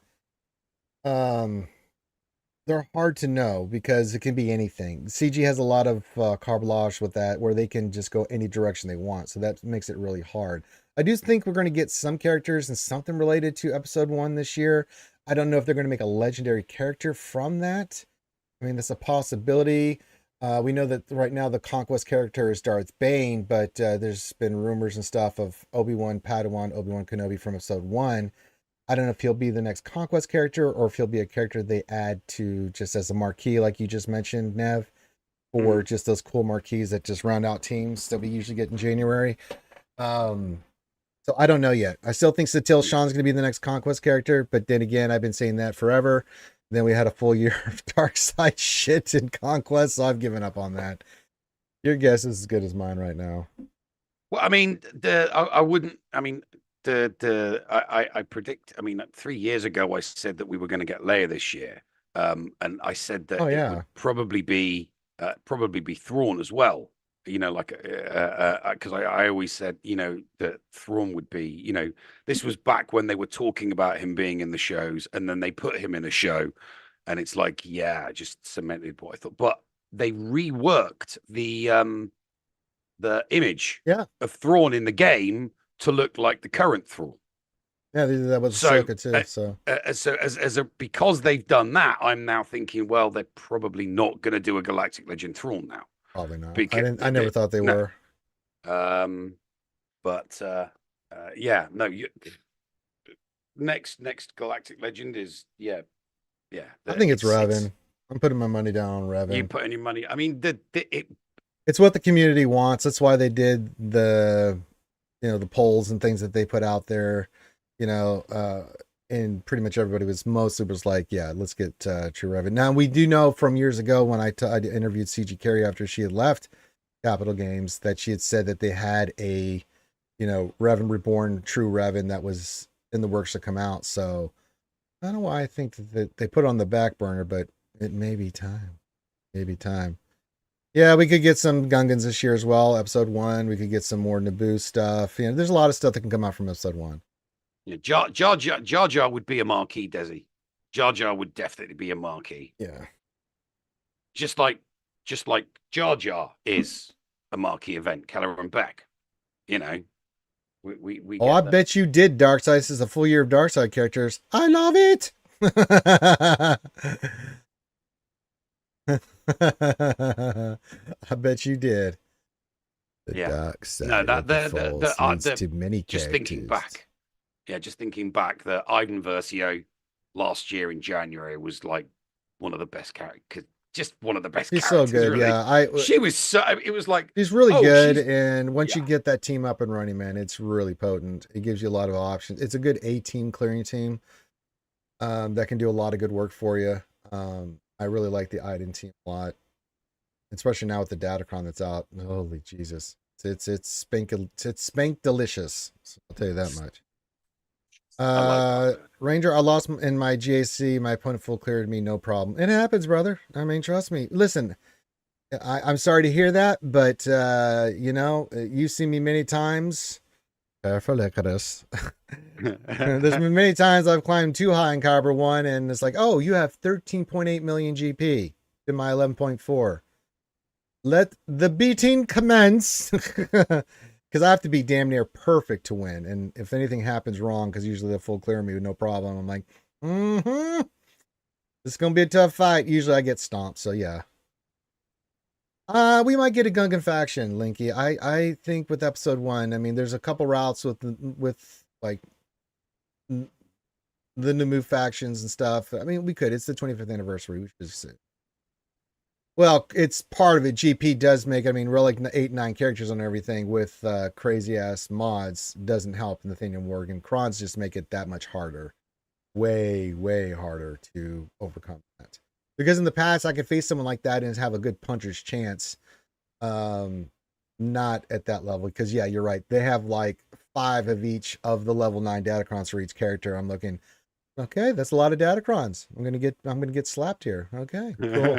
they're hard to know because it can be anything. CG has a lot of carblage with that, where they can just go any direction they want. So that makes it really hard. I do think we're going to get some characters and something related to Episode 1 this year. I don't know if they're going to make a legendary character from that. I mean, that's a possibility. We know that right now the Conquest character is Darth Bane, but there's been rumors and stuff of Obi-Wan Kenobi from Episode 1. I don't know if he'll be the next Conquest character or if he'll be a character they add to just as a marquee, like you just mentioned, Nev, or just those cool marquees that just round out teams that we usually get in January. So I don't know yet. I still think Satil Shan's going to be the next Conquest character, but then again, I've been saying that forever. Then we had a full year of Dark Side shit in Conquest, so I've given up on that. Your guess is as good as mine right now. Well, I mean, I wouldn't. I mean, I predict. I mean, 3 years ago, I said that we were going to get Leia this year, and I said that it would probably be Thrawn as well. Because I always said, that Thrawn would be, this was back when they were talking about him being in the shows, and then they put him in a show, and it's like, yeah, just cemented what I thought. But they reworked the image of Thrawn in the game to look like the current Thrawn. Yeah, they did that with Ahsoka too. So because they've done that, I'm now thinking, well, they're probably not going to do a Galactic Legend Thrawn now. Probably not. I never thought they were. But yeah, no. Next Galactic Legend is Yeah, I think it's it's Revan. I'm putting my money down on you Revan. put any money. I mean, it. It's what the community wants. That's why they did the polls and things that they put out there. You know, and pretty much everybody was like, yeah, let's get True Revan. Now we do know from years ago when I interviewed CG Carey after she had left Capital Games that she had said that they had a Revan Reborn True Revan that was in the works to come out. So I don't know why I think that they put it on the back burner, but it may be time. Maybe time. Yeah, we could get some Gungans this year as well. Episode 1, we could get some more Naboo stuff. There's a lot of stuff that can come out from episode 1. Yeah, Jar Jar would be a marquee, Desi. Jar Jar would definitely be a marquee. Yeah. Just like Jar Jar is a marquee event, Keller and Beck. You know, we Oh, get I that. bet you did Darkseid. This is a full year of Darkseid characters. I love it. I bet you did. The Yeah. dark side No, that of the Force leads to many just characters. thinking back. Yeah, just thinking back, the Iden Versio last year in January was like one of the best characters. Just one of the best He's so characters, good. really. Yeah, She was so. It was like she's really oh, good. she's And once you yeah. get that team up and running, man, it's really potent. It gives you a lot of options. It's a good A-team clearing team that can do a lot of good work for you. I really like the Iden team a lot, especially now with the Datacron that's out. Holy Jesus, it's spank delicious. So I'll tell you that much. I like that. Ranger, I lost in my GAC. My opponent full cleared me, no problem. It happens, brother. I mean, trust me. Listen, I'm sorry to hear that, but you've seen me many times. Careful, look at us. There's been many times I've climbed too high in Caliber 1, and it's like, oh, you have 13.8 million GP to my 11.4. Let the beating commence. Because I have to be damn near perfect to win. And if anything happens wrong, because usually they'll full clear me with no problem, I'm like, this is going to be a tough fight. Usually I get stomped, so yeah. We might get a Gungan faction, Linky. I think with episode 1, I mean, there's a couple routes with like the new factions and stuff. I mean, we could. It's the 25th anniversary. We should just well, it's part of it. GP does make, I mean, really 8, 9 characters on everything with crazy ass mods doesn't help in the thing in work. And crons just make it that much harder. Way, way harder to overcome that. Because in the past, I could face someone like that and have a good puncher's chance. Not at that level. Because, yeah, you're right. They have like 5 of each of the level 9 datacrons for each character. I'm looking, okay, that's a lot of datacrons. I'm gonna get slapped here. Okay, cool.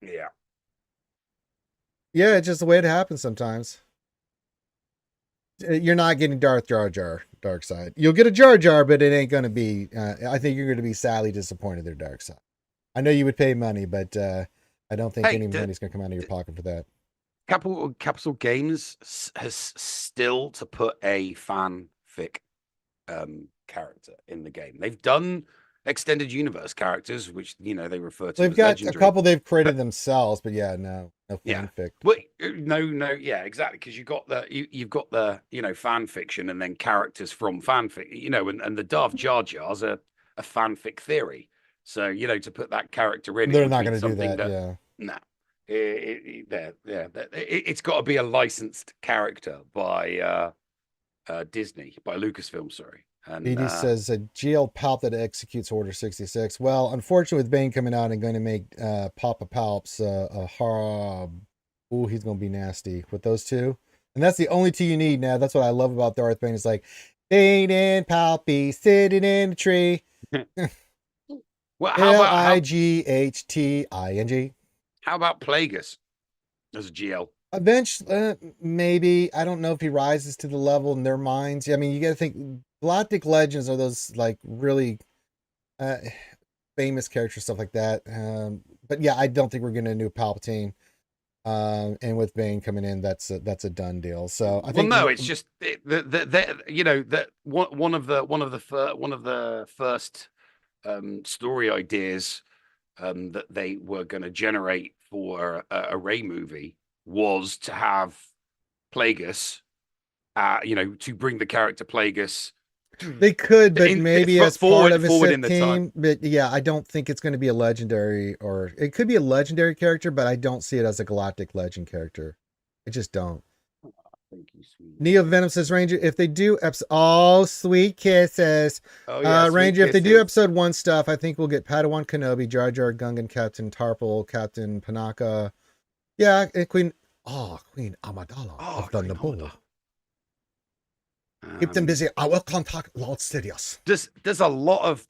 Yeah. Yeah, it's just the way it happens sometimes. You're not getting Darth Jar Jar Darkseid. You'll get a Jar Jar, but it ain't gonna be. I think you're gonna be sadly disappointed there, Darkseid. I know you would pay money, but I don't think any money's gonna come out of your pocket for that. Capital Games has still to put a fanfic character in the game. They've done extended universe characters, which they refer to. They've as got legendary. a couple they've created themselves, but yeah, no fanfic. Well, no, yeah, exactly. Because you've got the fan fiction and then characters from fanfic. And the Darth Jar Jar's a fanfic theory. So to put that character in, they're not going to do that. Yeah. No. It's got to be a licensed character by Disney, by Lucasfilm, sorry. And Edie says a GL Palp that executes Order 66. Well, unfortunately, with Bane coming out and going to make Papa Palps he's going to be nasty with those two. And that's the only two you need now. That's what I love about Darth Bane. It's like Bane and Palpy sitting in a tree. Well, Lightting. How about Plagueis as a GL? Eventually, maybe. I don't know if he rises to the level in their minds. I mean, you got to think Galactic Legends are those like really famous characters, stuff like that. But yeah, I don't think we're getting a new Palpatine. And with Bane coming in, that's a done deal. So I think. Well, no, it's just that one of the first story ideas that they were going to generate for a Rey movie was to have Plagueis, to bring the character Plagueis They could, but maybe as part of a forward Sith in the team. time. But yeah, I don't think it's going to be a legendary, or it could be a legendary character, but I don't see it as a galactic legend character. I just don't. Thank you, sweet. Neo Venom says, Ranger, if they do oh, sweet kisses. Oh yeah, Ranger, if they do kisses. episode 1 stuff, I think we'll get Padawan Kenobi, Jar Jar, Gungan, Captain Tarple, Captain Panaka. Yeah, and Queen Amidala of the Naboo. Keep them busy. I will contact Lord Sidious. There's a lot of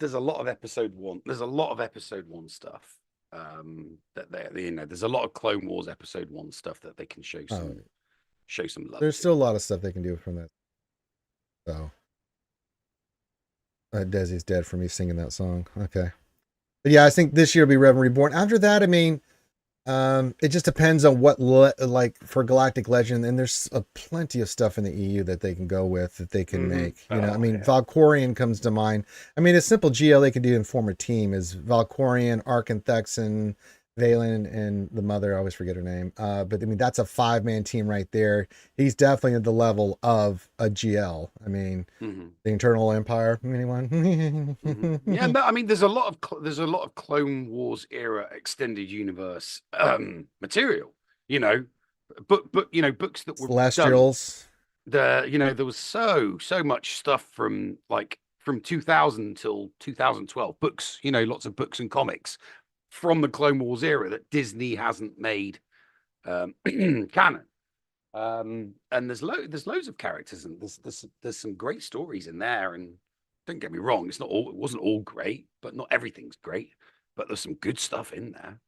episode 1. There's a lot of episode 1 stuff. That they there's a lot of Clone Wars episode 1 stuff that they can show some love. There's still a lot of stuff they can do from that. So Desi's dead for me singing that song. Okay. But yeah, I think this year will be Revan Reborn. After that, I mean, it just depends on what like for Galactic Legend, and there's plenty of stuff in the EU that they can go with, that they can make. You know, I mean, Valkorion comes to mind. I mean, a simple GL they can do and form a team is Valkorion, Arkan Thexan, Valen, and the mother, I always forget her name. But I mean, that's a 5-man team right there. He's definitely at the level of a GL. I mean, the Internal Empire. Anyone? Yeah, no, I mean, there's a lot of Clone Wars era extended universe material. You know, but you know, books that were Celestials. There was so much stuff from 2000 till 2012. Books, lots of books and comics from the Clone Wars era that Disney hasn't made canon. And there's loads of characters, and there's some great stories in there. And don't get me wrong, it wasn't all great, but not everything's great. But there's some good stuff in there.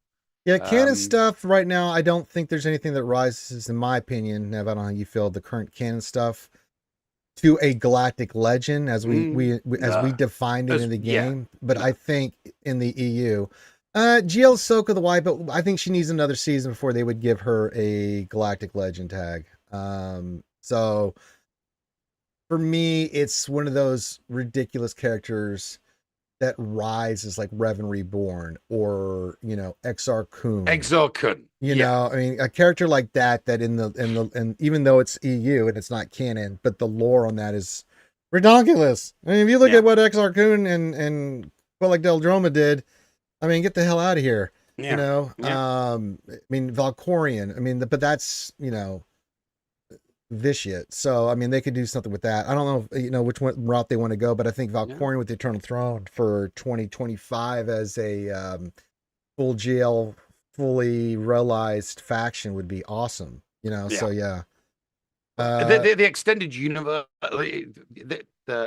Yeah, canon stuff right now, I don't think there's anything that rises, in my opinion, Nev, I don't know how you feel, the current canon stuff to a galactic legend as we defined it in the game. But I think in the EU, GL Ahsoka the White, but I think she needs another season before they would give her a galactic legend tag. So for me, it's one of those ridiculous characters that rises like Revan Reborn or Exar Kun. You know, I mean, a character like that in even though it's EU and it's not canon, but the lore on that is ridiculous. I mean, if you look at what Exar Kun and Quellac Del Droma did, I mean, get the hell out of here. I mean, Valkorion. I mean, but that's vitiate. So I mean, they could do something with that. I don't know, which route they want to go, but I think Valkorion with the Eternal Throne for 2025 as a full GL, fully realized faction would be awesome. So yeah. The extended universe.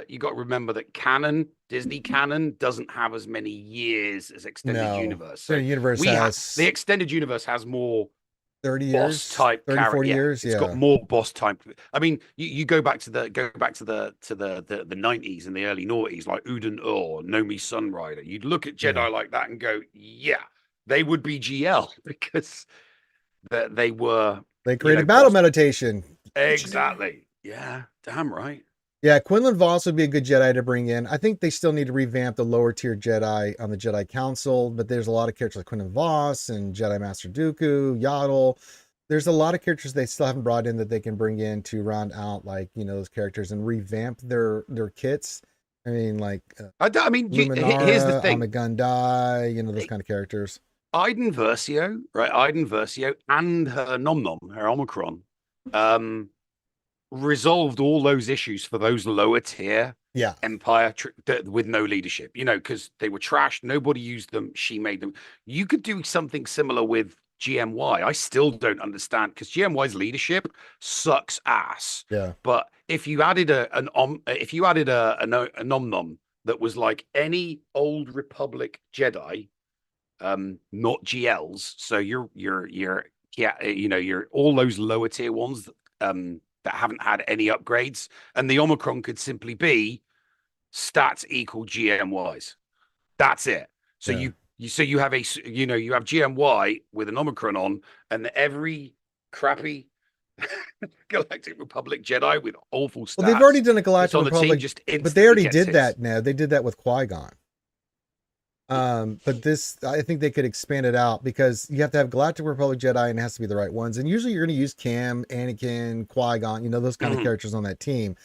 You got to remember that Disney canon doesn't have as many years as extended universe. So the extended universe has more 30 years, boss type 30, 40 years. It's got more boss type. I mean, you go back to the 90s and the early noughties, like Uden Nomi Sunrider. You'd look at Jedi like that and go, yeah, they would be GL because they created battle meditation. Exactly. Yeah, damn right. Yeah, Quinlan Voss would be a good Jedi to bring in. I think they still need to revamp the lower tier Jedi on the Jedi Council, but there's a lot of characters like Quinlan Voss and Jedi Master Dooku, Yaddle. There's a lot of characters they still haven't brought in that they can bring in to round out those characters and revamp their kits. I mean, Luminara, here's the thing. Amagundai, those kind of characters. Iden Versio, right? Iden Versio and her Nom Nom, her Omicron, resolved all those issues for those lower tier Empire with no leadership, because they were trashed. Nobody used them. She made them. You could do something similar with GMY. I still don't understand because GMY's leadership sucks ass. Yeah. But if you added a Nom Nom that was like any old Republic Jedi, not GLs, so you're all those lower tier ones that haven't had any upgrades, and the Omicron could simply be stats equal GMYs. That's it. So you have you have GMY with an Omicron on, and every crappy Galactic Republic Jedi with awful stats. Well, they've already done a Galactic Republic, but they already did that. Now they did that with Qui-Gon. But this, I think they could expand it out because you have to have Galactic Republic Jedi and it has to be the right ones. And usually you're going to use Cam, Anakin, Qui-Gon, those kind of characters on that team.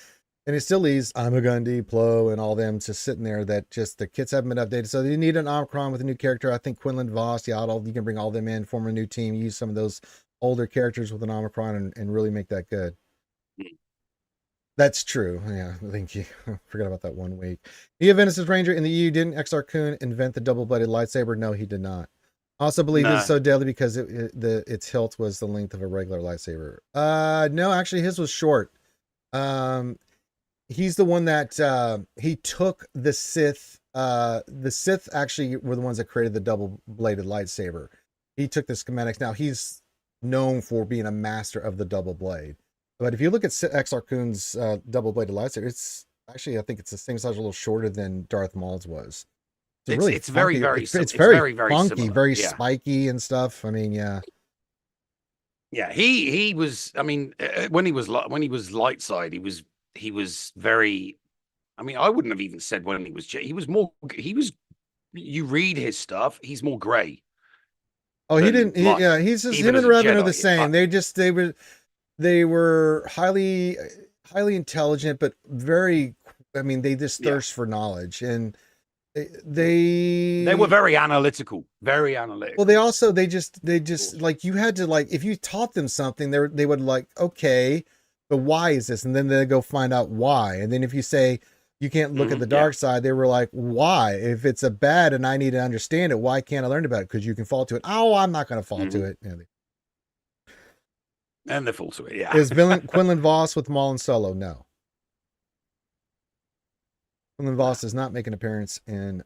And it still leaves Amagundi, Plo, and all them just sitting there that just the kits haven't been updated. So you need an Omicron with a new character. I think Quinlan Voss, Yaddle, you can bring all them in, form a new team, use some of those older characters with an Omicron and really make that good. That's true. Yeah, thank you. Forgot about that 1 week. Nia Venice's Ranger in the EU didn't XR Kun invent the double-bladed lightsaber? No, he did not. Also believe it's so deadly because its hilt was the length of a regular lightsaber. No, actually his was short. He's the one that he took the Sith. The Sith actually were the ones that created the double-bladed lightsaber. He took the schematics. Now he's known for being a master of the double blade. But if you look at Exar Kun's double-bladed lightsaber, it's actually, I think it's the same size, a little shorter than Darth Maul's was. It's very, very, it's very, very funky, similar. very spiky and stuff. I mean, yeah. Yeah, he was. I mean, when he was light side, he was very. I mean, I wouldn't have even said when he was. He was more. He was. You read his stuff. He's more grey. Oh, he didn't. Yeah, he's just him and Revan are the same. They were highly intelligent, but very. I mean, they just thirst for knowledge, and they were very analytical. Very analytical. Well, they just like, you had to, like, if you taught them something, they would like, okay, but why is this? And then they go find out why. And then if you say you can't look at the dark side, they were like, why? If it's a bad and I need to understand it, why can't I learn about it? Because you can fall to it. Oh, I'm not going to fall to it. And they fall to it. Yeah. Is Quinlan Voss with Maul and Solo? No. Quinlan Voss does not make an appearance in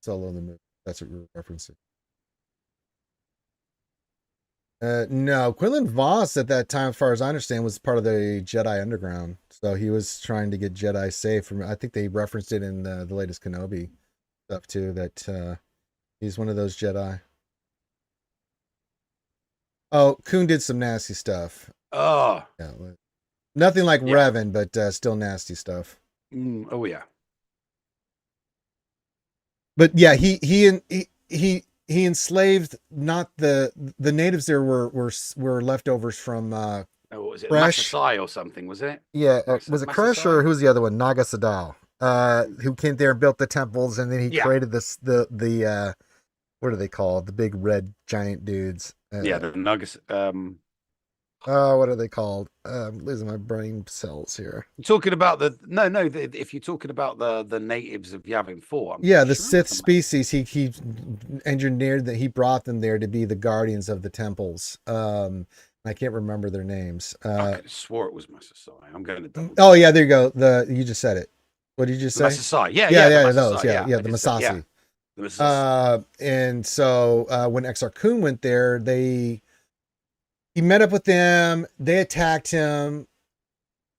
Solo the movie. That's what we're referencing. No, Quinlan Voss at that time, as far as I understand, was part of the Jedi Underground. So he was trying to get Jedi safe from. I think they referenced it in the latest Kenobi stuff too. That he's one of those Jedi. Oh, Kun did some nasty stuff. Oh, yeah, nothing like Revan, but still nasty stuff. Oh yeah. But yeah, he enslaved not the natives. There were leftovers from what was it, Fresh Masasai or something, was it? Yeah, was it Crush or who was the other one? Naga Sadal, who came there and built the temples, and then he created this the what are they called? The big red giant dudes. The Nuggets. Oh, what are they called? I'm losing my brain cells here. You're talking about if you're talking about the natives of Yavin 4. The Sith species, he engineered that, he brought them there to be the guardians of the temples. I can't remember their names. I swore it was Masasai. I'm going to double. Oh yeah, there you go. You just said it. What did you just say? Masasai. Yeah, those. The Masasi. And so when Exar Kun went there, he met up with them. They attacked him.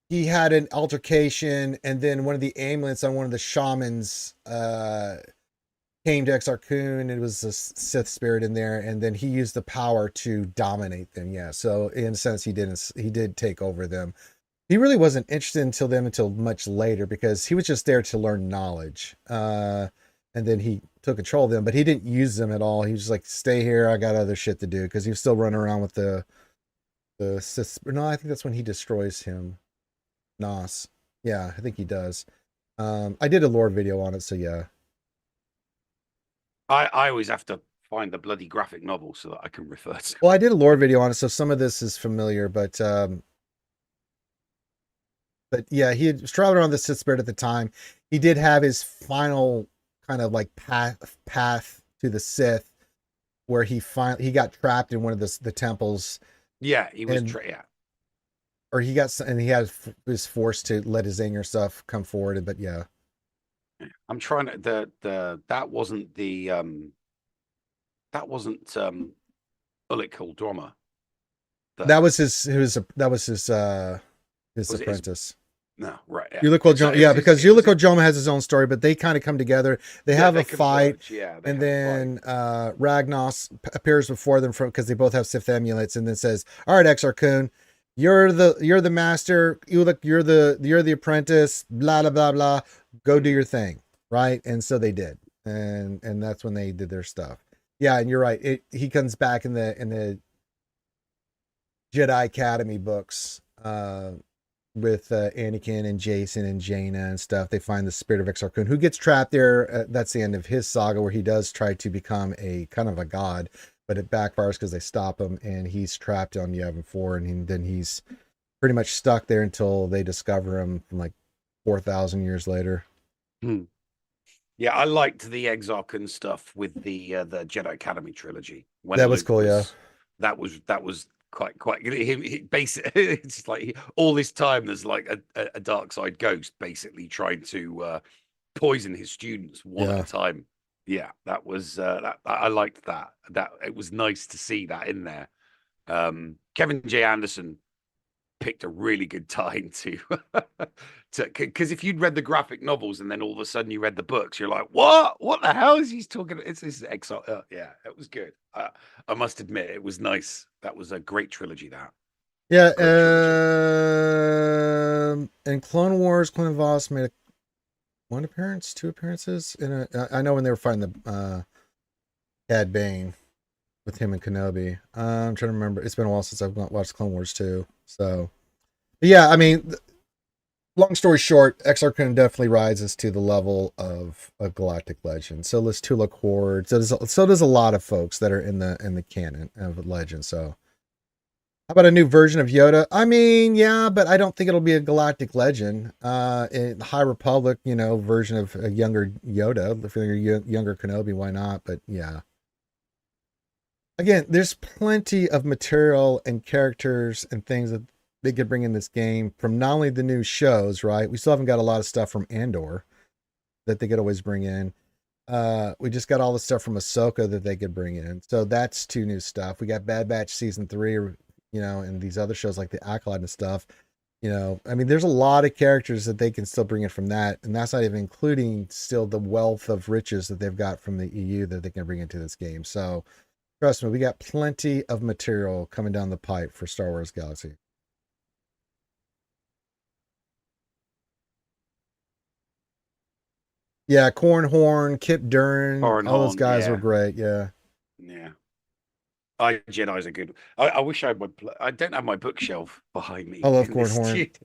He had an altercation, and then one of the amulets on one of the shamans came to Exar Kun. It was a Sith spirit in there, and then he used the power to dominate them. Yeah, so in a sense, he did take over them. He really wasn't interested until much later, because he was just there to learn knowledge. And then he took control of them, but he didn't use them at all. He was like, "Stay here. I got other shit to do," because he was still running around with the Sith. No, I think that's when he destroys him. Nos. Yeah, I think he does. I did a lore video on it, so yeah. I always have to find the bloody graphic novel so that I can refer to. Well, I did a lore video on it, so some of this is familiar, but yeah, he was traveling around the Sith spirit at the time. He did have his final kind of like path to the Sith, where he got trapped in one of the temples. Yeah, he was. Or he was forced to let his anger stuff come forward. But yeah, I'm trying to that wasn't Ulik Drama. That was his apprentice. No, right. Yeah. Ulico Joma, because Ulico Joma has his own story, but they kind of come together. They have a fight, and then Ragnos appears before them because they both have Sith amulets, and then says, "All right, Exar Kun, you're the master. Ulic, you're the apprentice. Blah blah blah blah. Go do your thing." Right, and so they did, and that's when they did their stuff. Yeah, and you're right. He comes back in the Jedi Academy books. with Anakin and Jason and Jaina and stuff. They find the spirit of Exar Kun, who gets trapped there. That's the end of his saga, where he does try to become a kind of a god, but it backfires because they stop him, and he's trapped on Yavin 4, and then he's pretty much stuck there until they discover him like 4,000 years later. Yeah, I liked the Exarchan stuff with the Jedi Academy trilogy. When That was cool, yeah. That was quite good. He basically, it's like all this time there's like a dark side ghost basically trying to poison his students one at a time. Yeah, that was that I liked that. That it was nice to see that in there. Kevin J. Anderson picked a really good time to because if you'd read the graphic novels and then all of a sudden you read the books, you're like, what the hell is he talking about? It's this exile. Yeah, it was good. I must admit it was nice. That was a great trilogy. Yeah. In Clone Wars, Clone Voss made two appearances in I know when they were fighting the Cad Bane with him and Kenobi. I'm trying to remember. It's been a while since I've watched Clone Wars too. So, but yeah, I mean, long story short, Exar Kun definitely rises to the level of a galactic legend. So does Tula Cord. So does a lot of folks that are in the canon of legend. So, how about a new version of Yoda? I mean, yeah, but I don't think it'll be a galactic legend. In High Republic, version of a younger Yoda. If you're younger Kenobi, why not? But yeah. Again, there's plenty of material and characters and things that they could bring in this game from not only the new shows, right? We still haven't got a lot of stuff from Andor that they could always bring in. We just got all the stuff from Ahsoka that they could bring in. So that's 2 new stuff. We got Bad Batch season 3, and these other shows like the Acolyte and stuff. I mean, there's a lot of characters that they can still bring in from that. And that's not even including still the wealth of riches that they've got from the EU that they can bring into this game. So, trust me, we got plenty of material coming down the pipe for Star Wars Galaxy. Yeah, Cornhorn, Kip Durn, all those guys were great. Yeah. Yeah. Jedi's a good. I wish I had I don't have my bookshelf behind me. I love Cornhorn.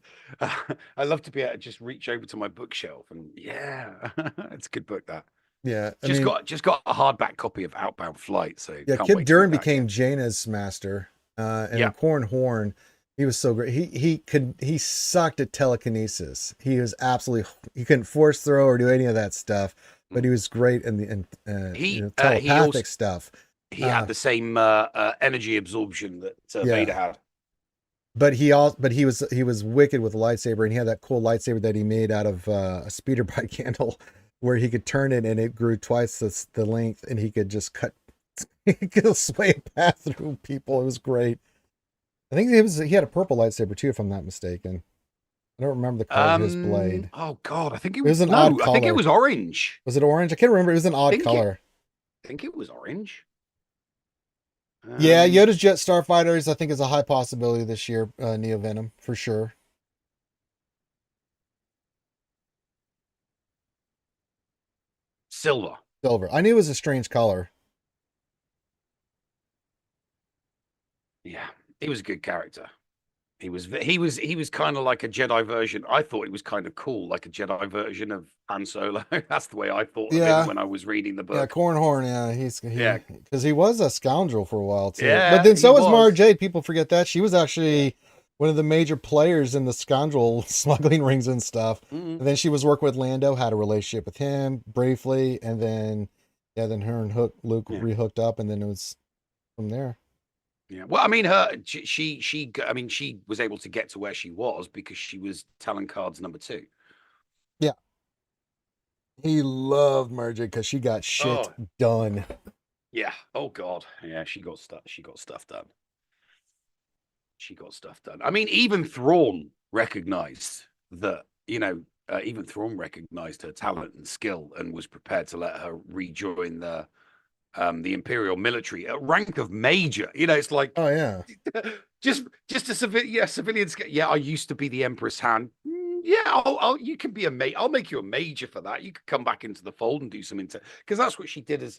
I love to be able to just reach over to my bookshelf and it's a good book that. Yeah, just got a hardback copy of Outbound Flight. So yeah, Kip Durn became Jaina's master, and Cornhorn, he was so great. He sucked at telekinesis. He couldn't force throw or do any of that stuff, but he was great in telepathic stuff. He had the same energy absorption that Vader had. But he was wicked with a lightsaber, and he had that cool lightsaber that he made out of a speeder bike candle, where he could turn it and it grew twice the length, and he could just he could sway a path through people. It was great. I think he had a purple lightsaber too, if I'm not mistaken. I don't remember the color of his blade. Oh God, I think it was an odd color. I think it was orange. Was it orange? I can't remember. It was an odd color. I think it was orange. Yeah, Yoda's Jet Starfighters, I think, is a high possibility this year. Neo Venom, for sure. Silver. I knew it was a strange color. Yeah, he was a good character. He was kind of like a Jedi version. I thought he was kind of cool, like a Jedi version of Han Solo. That's the way I thought of him when I was reading the book. Yeah, Cornhorn. Yeah, because he was a scoundrel for a while too. Yeah, but then so was Mara Jade. People forget that she was actually one of the major players in the scoundrel smuggling rings and stuff. And then she was working with Lando, had a relationship with him briefly, and then her and Luke rehooked up, and then it was from there. Yeah. Well, I mean, she was able to get to where she was because she was Talon Card's number 2. Yeah. He loved Mara Jade because she got shit done. Yeah. Oh God. Yeah. She got stuff done. I mean, even Thrawn recognized that. Even Thrawn recognized her talent and skill and was prepared to let her rejoin the Imperial military at rank of major. It's like, oh yeah, just a civilian. Yeah, I used to be the Empress hand. Yeah, you can be a mate. I'll make you a major for that. You could come back into the fold and do something because that's what she did. As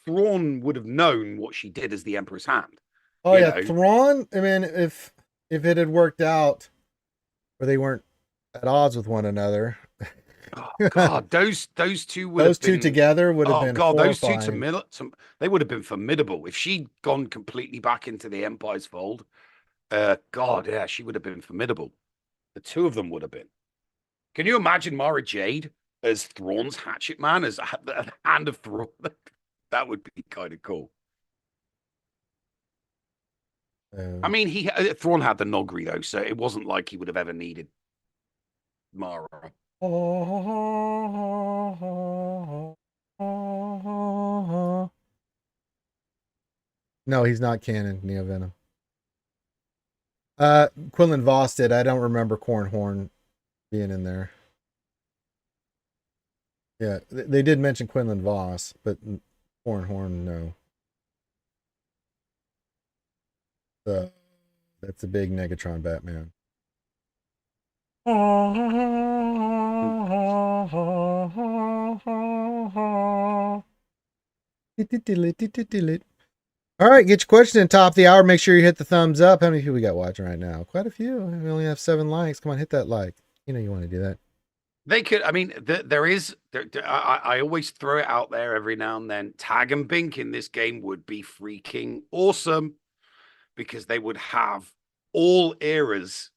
Thrawn would have known what she did as the Empress hand. Oh yeah, Thrawn. I mean, if it had worked out, Or they weren't at odds with one another. Oh God, those two would Those have two been. together would have Oh been God, those two to horrifying. they would have been formidable if she'd gone completely back into the Empire's fold. God, yeah, she would have been formidable. The two of them would have been. Can you imagine Mara Jade as Thrawn's hatchet man, as the hand of Thrawn? That would be kind of cool. I mean, Thrawn had the Nogri though, so it wasn't like he would have ever needed Mara. No, he's not canon, Neo Venom. Quinlan Voss did. I don't remember Cornhorn being in there. Yeah, they did mention Quinlan Voss, but Cornhorn, no. So that's a big Negatron Batman. All right, get your question in top of the hour. Make sure you hit the thumbs up. How many people we got watching right now? Quite a few. We only have 7 likes. Come on, hit that like. You know you want to do that. They could. I mean, there is. I always throw it out there every now and then. Tag and Bink in this game would be freaking awesome because they would have all eras.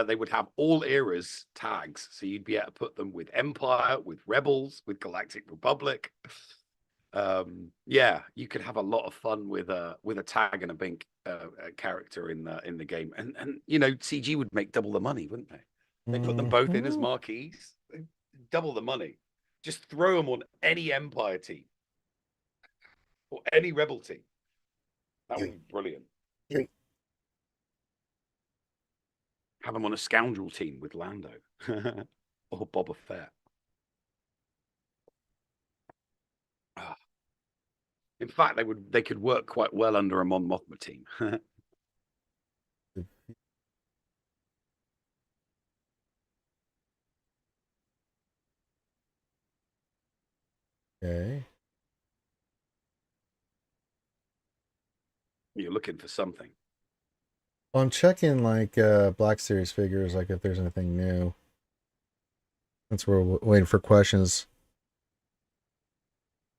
They would have all eras tags, so you'd be able to put them with Empire, with Rebels, with Galactic Republic. Yeah, you could have a lot of fun with a tag and a Bink character in the game, and you know CG would make double the money, wouldn't they? They put them both in as marquees, double the money. Just throw them on any Empire team or any Rebel team. That would be brilliant. Have them on a scoundrel team with Lando or Boba Fett. In fact, they could work quite well under a Mon Mothma team. Okay. You're looking for something. Well, I'm checking like Black Series figures, like if there's anything new. That's where we're waiting for questions.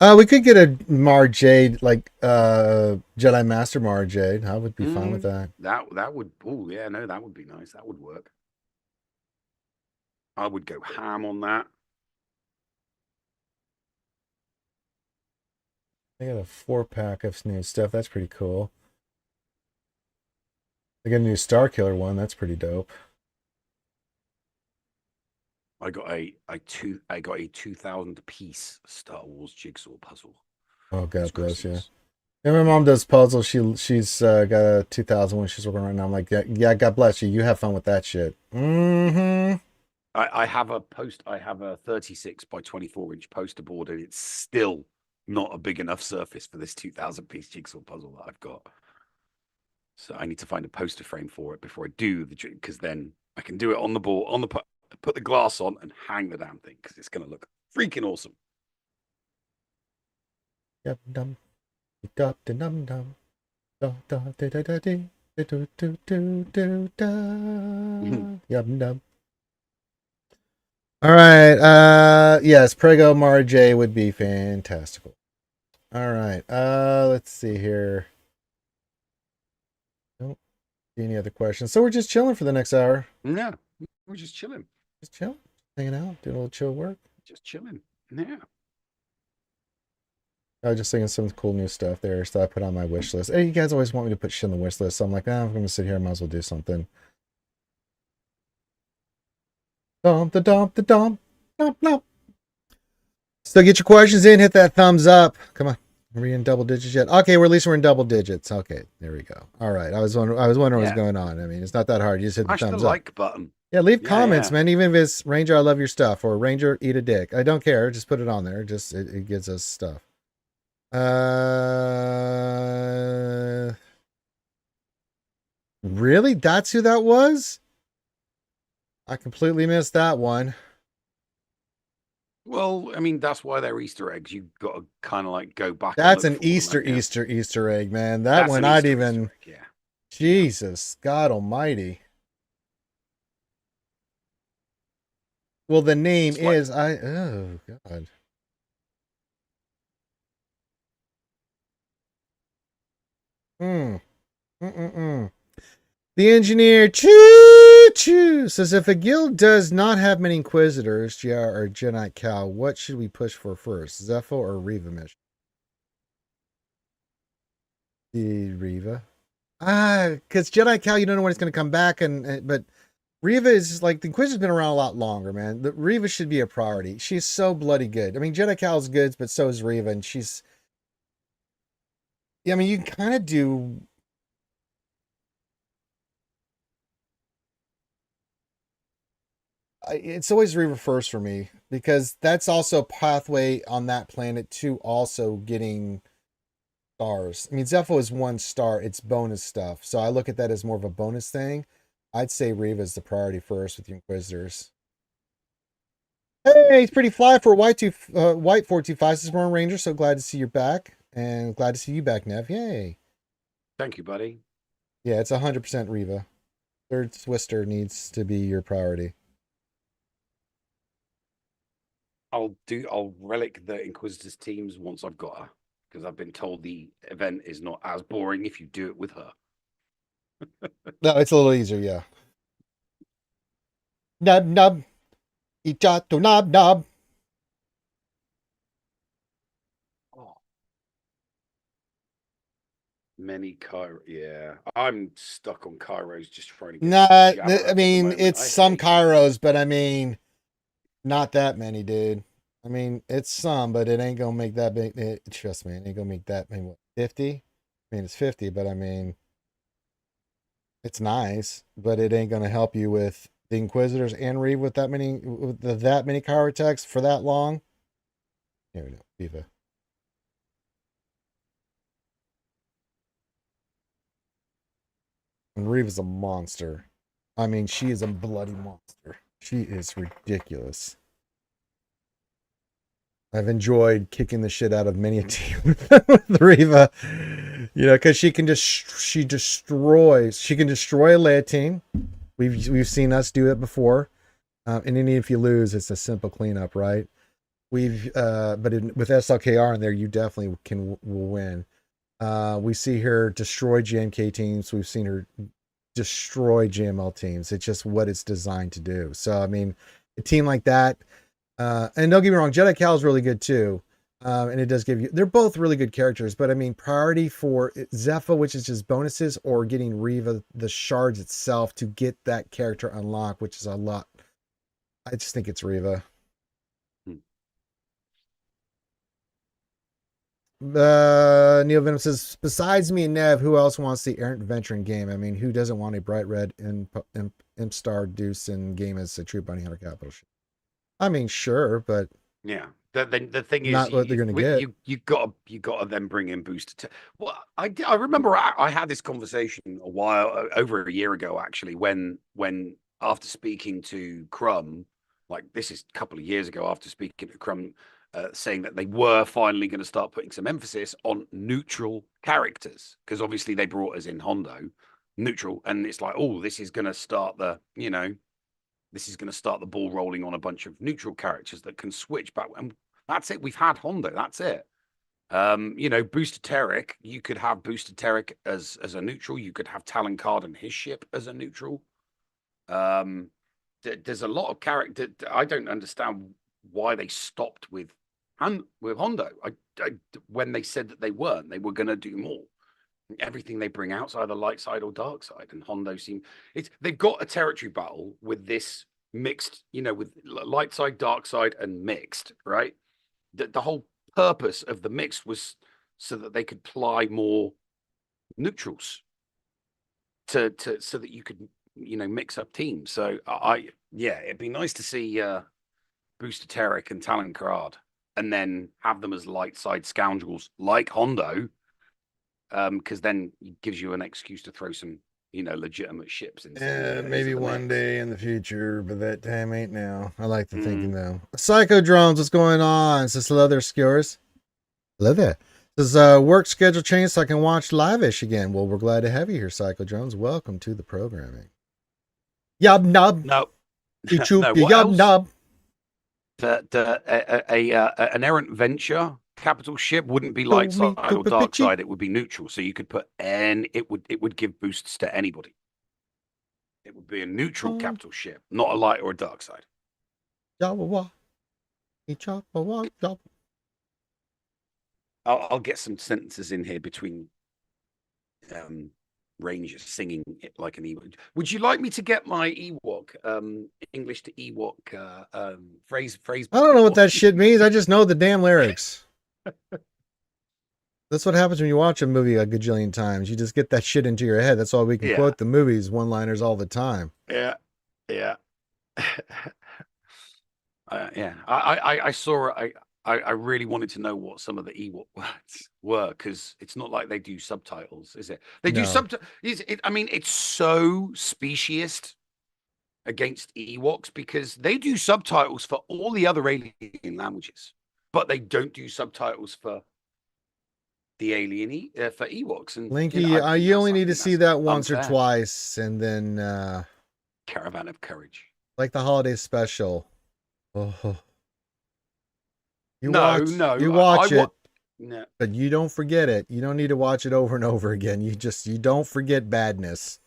We could get a Mara Jade, like Jedi Master Mara Jade. I would be fine with that. That would. Oh yeah, no, that would be nice. That would work. I would go ham on that. They got a 4-pack of new stuff. That's pretty cool. They got a new Star Killer one. That's pretty dope. I got a 2,000 piece Star Wars jigsaw puzzle. Oh God bless you. Yeah, my mom does puzzles. She's got a 2000 one she's working right now. I'm like, yeah, God bless you. You have fun with that shit. Mm-hmm. I have a 36 by 24-inch poster board, and it's still not a big enough surface for this 2,000 piece jigsaw puzzle that I've got. So I need to find a poster frame for it before I do the trick, because then I can do it on the board, put the glass on and hang the damn thing, because it's going to look freaking awesome. Yep, dum, dum, dum, dum, da da da da da da do do do do da. Yep, dum. All right. Yes, Prego Mara J would be fantastical. All right. Let's see here. Don't see any other questions. So we're just chilling for the next hour. Yeah, we're just chilling. Just chilling, hanging out, doing a little chill work. Just chilling. Yeah. I was just thinking some cool new stuff there, so I put on my wish list. Hey, you guys always want me to put shit on the wish list, so I'm like, I'm gonna sit here, I might as well do something. Dump, dump, dump. So get your questions in, hit that thumbs up. Come on. Are we in double digits yet? Okay, we're at least we're in double digits. Okay, there we go. All right. I was wondering what's going on. I mean, it's not that hard. You just hit the thumbs the up. like button. Yeah, leave comments, man. Even if it's Ranger, I love your stuff, or Ranger, eat a dick. I don't care. Just put it on there. Just it gives us stuff. Really? That's who that was? I completely missed that one. Well, I mean, that's why they're Easter eggs. You've got to kind of like go back. That's an Easter egg, man. That one I'd even. Egg, yeah. Jesus, God Almighty. Well, the name It's like, is oh god. Hmm. Mm-mm-mm. The engineer choo choo says if a guild does not have many inquisitors, GR or Jedi Cal, what should we push for first? Zepho or Riva mission? The Riva. Because Jedi Cal, you don't know when it's going to come back, but Riva is like the Inquisitor's been around a lot longer, man. The Riva should be a priority. She's so bloody good. I mean, Jedi Cal is good, but so is Riva, and she's. Yeah, I mean, you can kind of do. It's always Riva first for me because that's also a pathway on that planet to also getting stars. I mean, Zepho is 1 star. It's bonus stuff, so I look at that as more of a bonus thing. I'd say Riva is the priority first with the Inquisitors. Hey, he's pretty fly for a white 425 Sismore Ranger. So glad to see you're back, and glad to see you back, Nev. Yay! thank you, buddy. Yeah, it's 100% Riva. Third Twister needs to be your priority. I'll relic the Inquisitor's teams once I've got her, because I've been told the event is not as boring if you do it with her. No, it's a little easier, yeah. Nub nub. Ichato nub nub. Oh, many Cairo. Yeah, I'm stuck on Cairo's just trying to get Nah, Jabber up I at the mean, moment. it's I some hate it. Kairos, but I mean, not that many, dude. I mean, it's some, but it ain't gonna make that big. Trust me, it ain't gonna make that many. What, 50? I mean, it's 50, but I mean, it's nice, but it ain't gonna help you with the Inquisitors and Reeve with that many Kairo attacks for that long. Here we go, Viva. And Reeve is a monster. I mean, she is a bloody monster. She is ridiculous. I've enjoyed kicking the shit out of many a team with Riva, you know, because she can destroy a Leia team. We've seen us do it before, and then if you lose, it's a simple cleanup, right? With SLKR in there, you definitely will win. We see her destroy GMK teams. We've seen her destroy GML teams. It's just what it's designed to do. So I mean, a team like that. And don't get me wrong, Jedi Cal is really good too. And it does give you, they're both really good characters, but I mean, priority for Zepho, which is just bonuses, or getting Riva, the shards itself to get that character unlocked, which is a lot. I just think it's Riva. Neil Venom says, besides me and Nev, who else wants the errant venturing game? I mean, who doesn't want a bright red imp star deuce in game as a true bounty hunter capital? I mean, sure, but Yeah. The thing is, not what they're going to get. You got to then bring in booster. Well, I remember I had this conversation a while over a year ago actually when after speaking to Crumb, like this is a couple of years ago after speaking to Crumb, saying that they were finally going to start putting some emphasis on neutral characters because obviously they brought us in Hondo neutral, and it's like, oh, this is going to start the this is going to start the ball rolling on a bunch of neutral characters that can switch back. And that's it. We've had Hondo. That's it. Booster Terek, you could have Booster Terek as a neutral. You could have Talon Card and his ship as a neutral. There's a lot of character. I don't understand why they stopped with Hondo. When they said that they were going to do more. Everything they bring out's either light side or dark side, and Hondo they've got a territory battle with this mixed, with light side, dark side, and mixed, right? The whole purpose of the mixed was so that they could ply more neutrals so that you could mix up teams. So it'd be nice to see Booster Terek and Talon Karad, and then have them as light side scoundrels like Hondo. Because then it gives you an excuse to throw some, legitimate ships into. Maybe one day in the future, but that time ain't now. I like the thinking though. Psycho Drones, what's going on? Is this hello there, skewers? Hello there. Does work schedule change so I can watch live-ish again? Well, we're glad to have you here, Psycho Drones. Welcome to the programming. Yub nub. No. Yub nub. an errant venture capital ship wouldn't be Show light me side the or dark pitchy. side. It would be neutral. So you could put it would give boosts to anybody. It would be a neutral capital ship, not a light or a dark side. I'll get some sentences in here between Rangers singing it like an Ewok. Would you like me to get my Ewok English to Ewok phrase? I don't know what that shit means. I just know the damn lyrics. That's what happens when you watch a movie a gajillion times. You just get that shit into your head. That's why we can quote the movies one-liners all the time. Yeah. Yeah. Yeah. I really wanted to know what some of the Ewok words were, because it's not like they do subtitles, is it? They do subtitles. I mean, it's so speciesist against Ewoks because they do subtitles for all the other alien languages, but they don't do subtitles for the alien for Ewoks. And Linky, you only need to see that once or twice, and then Caravan of Courage, like the holiday special. Oh. You watch it, but you don't forget it. You don't need to watch it over and over again. You don't forget badness.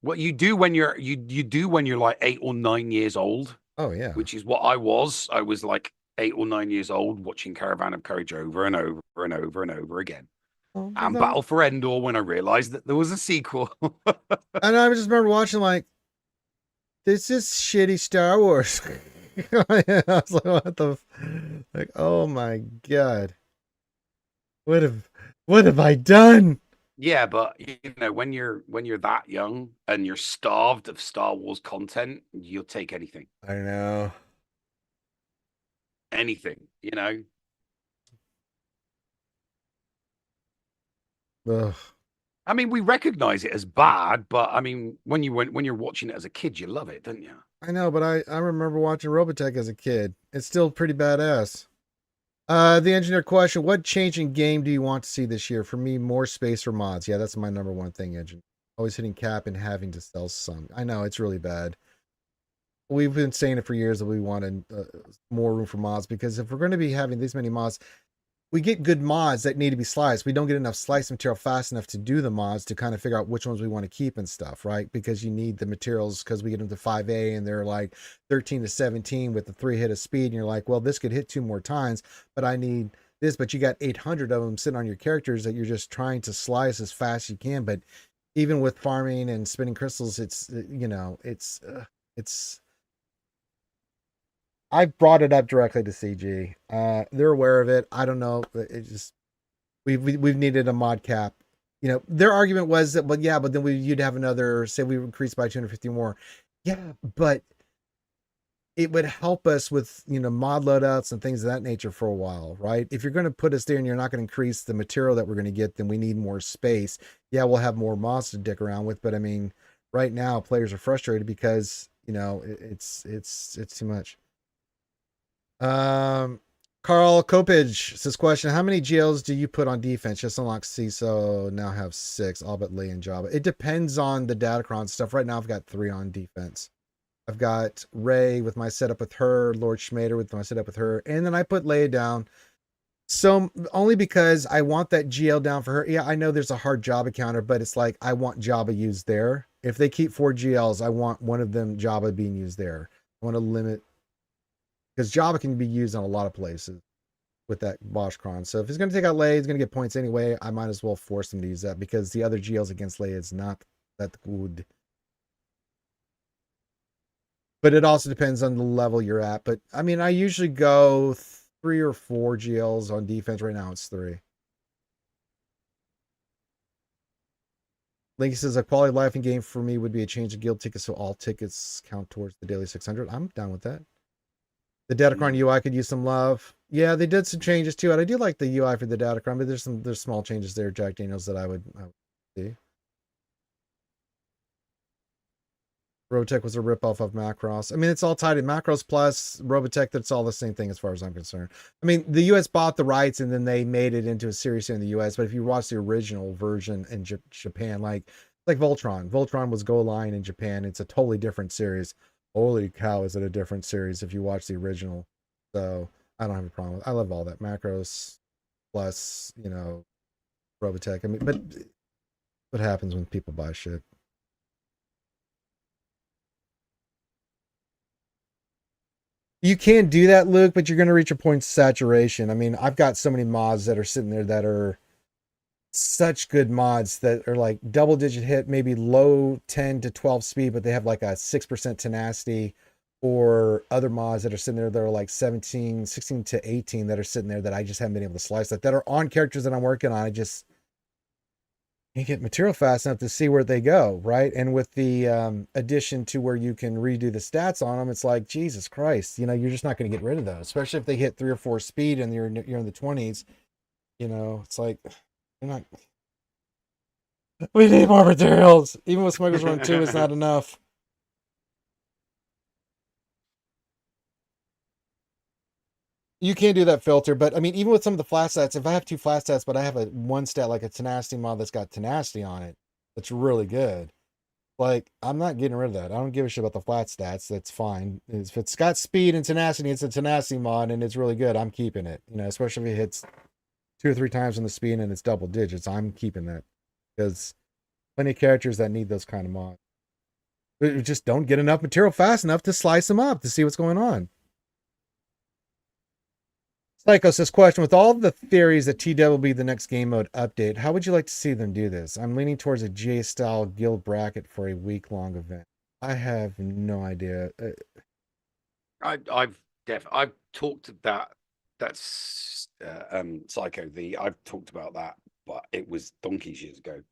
What you do when you're like 8 or 9 years old. Oh yeah, which is what I was. I was like 8 or 9 years old watching Caravan of Courage over and over and over and over again. And Battle for Endor when I realized that there was a sequel. And I just remember watching like, this is shitty Star Wars. I was like, what the, like, oh my god, what have I done? Yeah, but when you're that young and you're starved of Star Wars content, you'll take anything. I know. Anything, Ugh. I mean, we recognize it as bad, but I mean, when you're watching it as a kid, you love it, don't you? I know, but I remember watching Robotech as a kid. It's still pretty badass. The engineer question: what changing game do you want to see this year? For me, more space or mods. Yeah, that's my number one thing. Engine always hitting cap and having to sell some. I know it's really bad. We've been saying it for years that we wanted more room for mods, because if we're going to be having these many mods, we get good mods that need to be sliced. We don't get enough slice material fast enough to do the mods to kind of figure out which ones we want to keep and stuff, right? Because you need the materials, because we get them to 5A and they're like 13 to 17 with the 3 hit of speed. And you're like, well, this could hit 2 more times, but I need this. But you got 800 of them sitting on your characters that you're just trying to slice as fast as you can. But even with farming and spinning crystals, it's I brought it up directly to CG. They're aware of it. I don't know. It just we've needed a mod cap. Their argument was that, but then you'd have another. Say we increase by 250 more. Yeah, but it would help us with mod loadouts and things of that nature for a while, right? If you're going to put us there and you're not going to increase the material that we're going to get, then we need more space. Yeah, we'll have more mods to dick around with, but I mean, right now players are frustrated because it's too much. Carl Kopage says, question: how many GLs do you put on defense? Just unlock CISO, now have 6, all but Leia and Jabba. It depends on the Datacron stuff. Right now I've got 3 on defense. I've got Rey with my setup with her, Lord Schmader with my setup with her, and then I put Leia down. So only because I want that GL down for her. Yeah, I know there's a hard Jabba counter, but it's like I want Jabba used there. If they keep 4 GLs, I want one of them Jabba being used there. I want to limit, because Jabba can be used on a lot of places with that Boschkron. So if he's going to take out Leia, he's going to get points anyway. I might as well force him to use that, because the other GLs against Leia is not that good. But it also depends on the level you're at. But I mean, I usually go 3 or 4 GLs on defense. Right now it's 3. Linky says a quality of life in game for me would be a change of guild tickets, so all tickets count towards the daily 600. I'm down with that. The Datacron UI could use some love. Yeah, they did some changes too, and I do like the UI for the Datacron, but there's small changes there, Jack Daniels, that I would see. Robotech was a ripoff of Macross. I mean, it's all tied in Macross plus Robotech. That's all the same thing as far as I'm concerned. I mean, the US bought the rights and then they made it into a series here in the US. But if you watch the original version in Japan, like Voltron was Go Line in Japan. It's a totally different series. Holy cow, is it a different series if you watch the original? So I don't have a problem with. I love all that macros plus Robotech. I mean, but what happens when people buy shit? You can do that, Luke, but you're going to reach a point of saturation. I mean, I've got so many mods that are sitting there that are such good mods that are like double digit hit, maybe low 10 to 12 speed, but they have like a 6% tenacity, or other mods that are sitting there that are like 17, 16 to 18 that are sitting there that I just haven't been able to slice that are on characters that I'm working on. I just can't get material fast enough to see where they go, right? And with the addition to where you can redo the stats on them, it's like, Jesus Christ, you're just not going to get rid of those, especially if they hit 3 or 4 speed and you're in the 20s. It's like you're not. We need more materials. Even with Smuggler's Run 2, it's not enough. You can do that filter, but I mean, even with some of the flat stats, if I have 2 flat stats, but I have a 1 stat like a tenacity mod that's got tenacity on it, that's really good. Like, I'm not getting rid of that. I don't give a shit about the flat stats. That's fine. If it's got speed and tenacity, it's a tenacity mod and it's really good. I'm keeping it. Especially if it hits 2 or 3 times on the speed and it's double digits. I'm keeping that because plenty of characters that need those kind of mods. We just don't get enough material fast enough to slice them up to see what's going on. Psycho says, question, with all the theories that TW will be the next game mode update, how would you like to see them do this? I'm leaning towards a J-style guild bracket for a week-long event. I have no idea. I've talked about that's Psycho. I've talked about that, but it was donkeys years ago.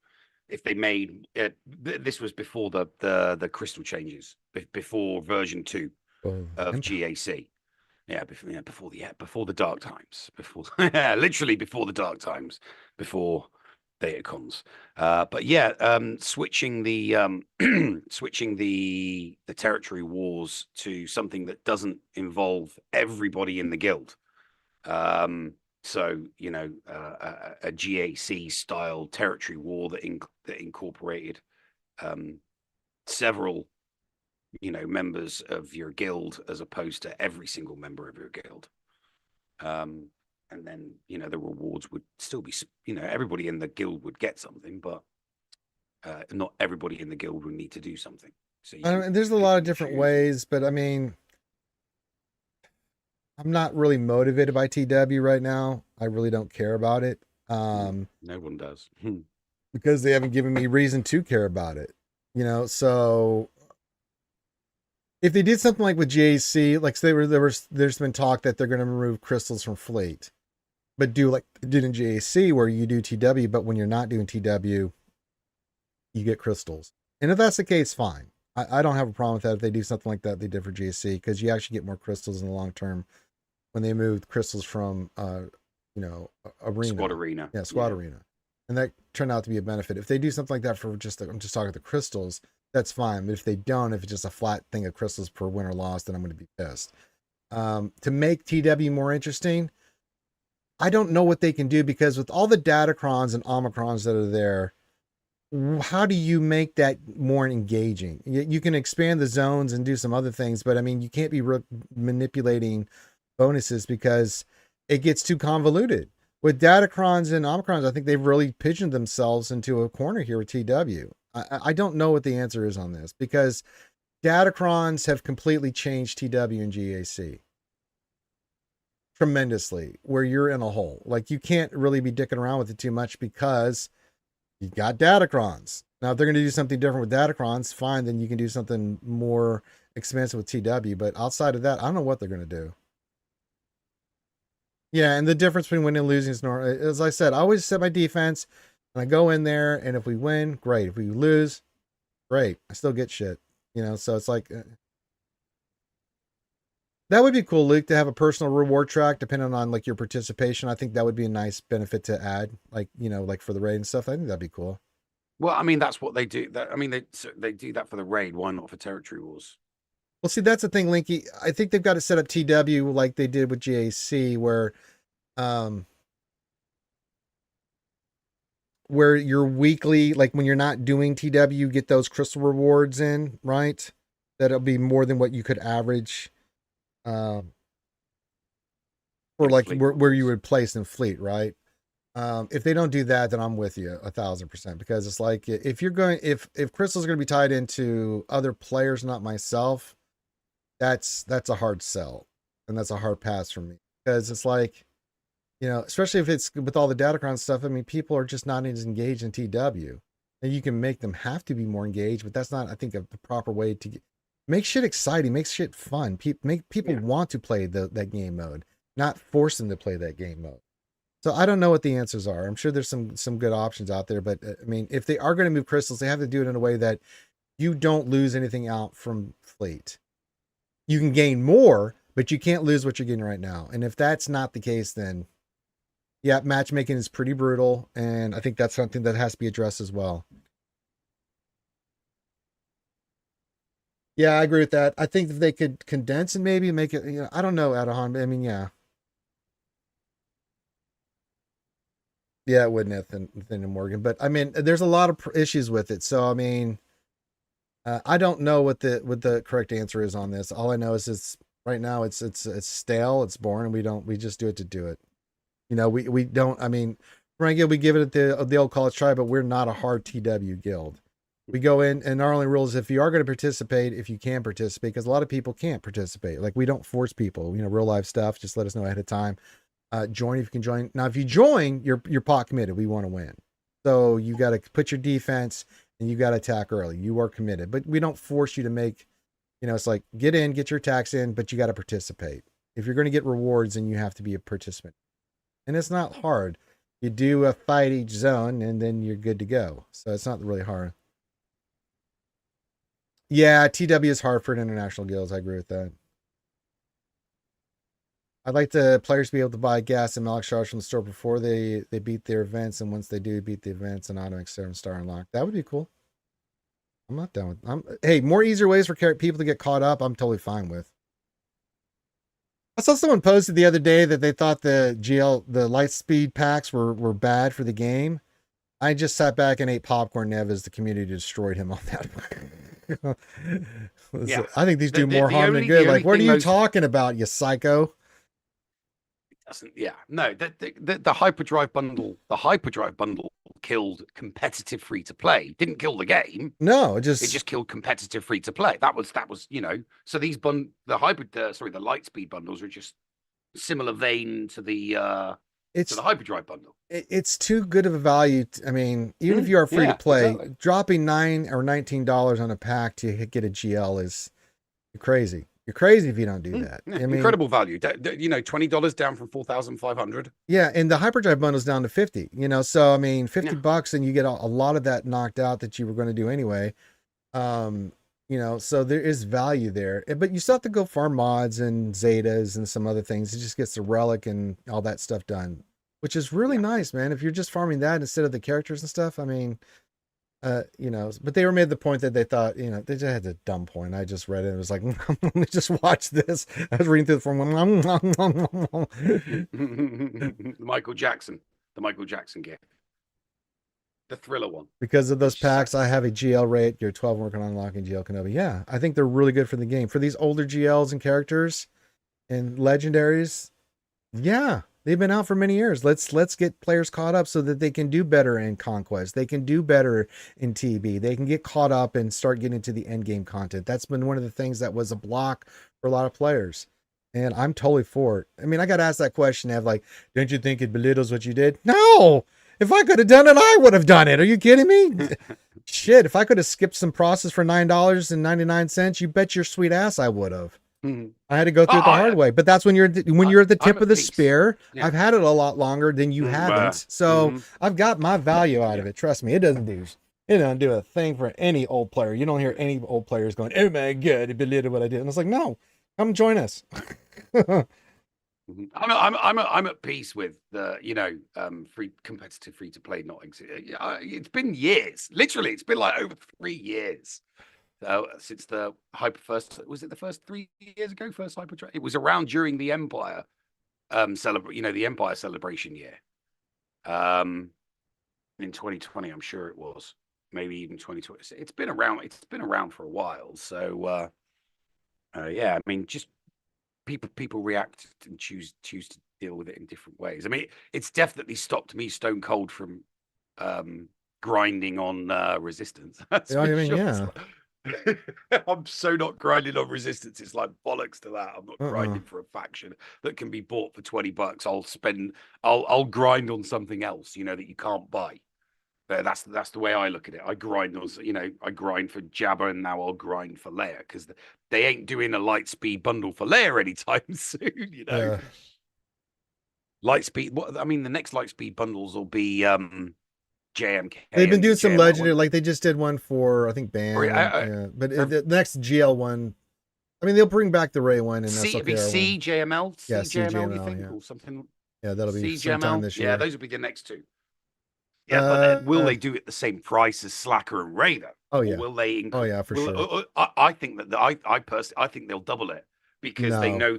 If they made it, this was before the crystal changes, before version 2 of GAC. Yeah, before the dark times, literally before the dark times, before Datacons. But yeah, switching the switching the territory wars to something that doesn't involve everybody in the guild. So a GAC style territory war that incorporated several members of your guild as opposed to every single member of your guild. And then the rewards would still be everybody in the guild would get something, but not everybody in the guild would need to do something. So there's a lot of different ways, but I mean, I'm not really motivated by TW right now. I really don't care about it. No one does. Because they haven't given me reason to care about it. So if they did something like with GAC, like there's been talk that they're going to remove crystals from Fleet, but do like they did in GAC where you do TW, but when you're not doing TW, you get crystals. And if that's the case, fine. I don't have a problem with that if they do something like that they did for GAC, because you actually get more crystals in the long term when they moved crystals from arena. Squad arena. Yeah, squad arena. And that turned out to be a benefit. If they do something like that for I'm just talking about the crystals, that's fine. But if they don't, if it's just a flat thing of crystals per win or loss, then I'm going to be pissed. To make TW more interesting, I don't know what they can do, because with all the Datacrons and Omicrons that are there, how do you make that more engaging? You can expand the zones and do some other things, but I mean, you can't be manipulating bonuses because it gets too convoluted. With Datacrons and Omicrons, I think they've really pigeoned themselves into a corner here with TW. I don't know what the answer is on this, because Datacrons have completely changed TW and GAC tremendously, where you're in a hole. Like, you can't really be dicking around with it too much because you got Datacrons. Now, if they're going to do something different with Datacrons, fine, then you can do something more expensive with TW. But outside of that, I don't know what they're going to do. Yeah, and the difference between winning and losing is normal. As I said, I always set my defense, and I go in there, and if we win, great. If we lose, great. I still get shit. So it's like, that would be cool, Luke, to have a personal reward track depending on like your participation. I think that would be a nice benefit to add, like, like for the raid and stuff. I think that'd be cool. Well, I mean, that's what they do. I mean, they do that for the raid. Why not for territory wars? Well, see, that's the thing, Linky. I think they've got to set up TW like they did with GAC, where you're weekly, like when you're not doing TW, you get those crystal rewards in, right? that it'll be more than what you could average um, for In like fleet where you rules. would place in fleet, right? If they don't do that, then I'm with you 1,000%, because it's like if you're going if Crystal's going to be tied into other players, not myself, that's a hard sell, and that's a hard pass for me, because it's like, especially if it's with all the Datacron stuff. I mean, people are just not as engaged in TW, and you can make them have to be more engaged, but that's not, I think, the proper way to make shit exciting, make shit fun. Make people want to play that game mode, not force them to play that game mode. So I don't know what the answers are. I'm sure there's some good options out there, but I mean, if they are going to move crystals, they have to do it in a way that you don't lose anything out from fleet. You can gain more, but you can't lose what you're getting right now. And if that's not the case, then yeah, matchmaking is pretty brutal, and I think that's something that has to be addressed as well. Yeah, I agree with that. I think if they could condense and maybe make it, I don't know, Adahan. I mean, yeah. Yeah, it would, Nathan and Morgan. But I mean, there's a lot of issues with it. So I mean, I don't know what the correct answer is on this. All I know is it's right now it's stale, it's boring, and we just do it to do it. We don't. I mean, Rango, we give it the old college try, but we're not a hard TW guild. We go in, and our only rule is if you are going to participate, if you can participate, because a lot of people can't participate. Like, we don't force people. Real life stuff. Just let us know ahead of time. Join if you can join. Now, if you join, you're pot committed. We want to win, so you got to put your defense and you got to attack early. You are committed, but we don't force you to make. It's like get in, get your attacks in, but you got to participate. If you're going to get rewards, then you have to be a participant, and it's not hard. You do a fight each zone, and then you're good to go. So it's not really hard. Yeah, TW is hard for international guilds. I agree with that. I'd like the players to be able to buy gas and Malak shards from the store before they beat their events, and once they do beat the events, an automatic 7-star unlock. That would be cool. I'm not done with. Hey, more easier ways for people to get caught up. I'm totally fine with. I saw someone posted the other day that they thought the light speed packs were bad for the game. I just sat back and ate popcorn, Nev, as the community destroyed him on that. Yeah, I think these do more harm than good. Like, what are you talking about, you psycho? Yeah, no, the hyperdrive bundle killed competitive free to play. Didn't kill the game. No, it just just killed competitive free to play. That was So these the Lightspeed bundles are just similar vein to the hyperdrive bundle. It's too good of a value. I mean, even if you are free to play, exactly, dropping $9 or $19 on a pack to get a GL is crazy. You're crazy if you don't do that. I mean, incredible value. $20 down from 4,500. Yeah, and the hyperdrive bundle's down to 50. So I mean, $50 and you get a lot of that knocked out that you were going to do anyway. So there is value there, but you still have to go farm mods and Zetas and some other things. It just gets the relic and all that stuff done, which is really nice, man. If you're just farming that instead of the characters and stuff, I mean, but they were made the point that they thought, they just had a dumb point. I just read it. It was like, let me just watch this. I was reading through the form. The Michael Jackson gift. The Thriller one. Because of those packs, I have a GL rate. You're 12 working on unlocking GL Kenobi. Yeah, I think they're really good for the game. For these older GLs and characters and legendaries, yeah, they've been out for many years. Let's get players caught up so that they can do better in Conquest. They can do better in TB. They can get caught up and start getting to the end game content. That's been one of the things that was a block for a lot of players. And I'm totally for it. I mean, I got asked that question of like, don't you think it belittles what you did? No! If I could have done it, I would have done it. Are you kidding me? Shit, if I could have skipped some process for $9.99, you bet your sweet ass I would have. I had to go through it the hard way, but that's when you're at the tip of the spear. Yeah. I've had it a lot longer than you haven't, so I've got my value out of it. Trust me, it doesn't do a thing for any old player. You don't hear any old players going, "Oh my god, it belittled what I did," and it's like, no, come join us. I'm at peace with the free to play not exist. It's been years, literally. It's been like over 3 years since the was it the first 3 years ago? First hyperdrive. It was around during the Empire the Empire celebration year. In 2020, I'm sure it was, maybe even 2020. It's been around for a while. So Yeah, I mean, just people react and choose to deal with it in different ways. I mean, it's definitely stopped me stone cold from um grinding on resistance. That's Yeah, for I mean, sure. yeah. I'm so not grinding on resistance. It's like bollocks to that. I'm not Uh-uh. grinding for a faction that can be bought for $20. I'll grind on something else, that you can't buy. That's the way I look at it. I grind on, I grind for Jabba, and now I'll grind for Leia because they ain't doing a light speed bundle for Leia anytime soon. Yeah. Light speed. What I mean, the next light speed bundles will be JMK They've been doing and some JML, legendary, won't they? like they just did one for I think Or Ban, and yeah, but or the next GL one, I mean, they'll bring back the Ray one and It'd be SLKR one. CJML, Yeah, CJML, you CGML, think, yeah. or something? Yeah, that'll be sometime CJML. this Yeah, year. those will be the next two. Yeah, but Uh, will they do it the same price as Slacker and Raider, oh or yeah. will they Oh increase? yeah, for Will sure. I think that I personally I think they'll double it because they No. know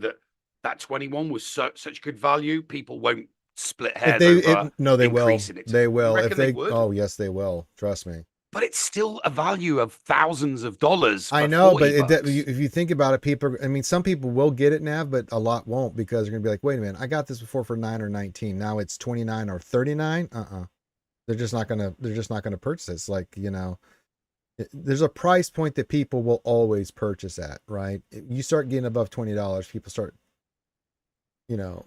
that 21 was such good value. People won't split If hairs they over no, they will. increasing it. They You will. If reckon they they would? oh yes, they will. Trust me. But it's still a value of thousands of dollars I for know, but 40 bucks. if you think about it, people. I mean, some people will get it now, but a lot won't because they're gonna be like, "Wait a minute, I got this before for 9 or 19. Now it's 29 or 39." They're just not gonna. They're just not gonna purchase it. It's like there's a price point that people will always purchase at, right? You start getting above $20, people start, you know,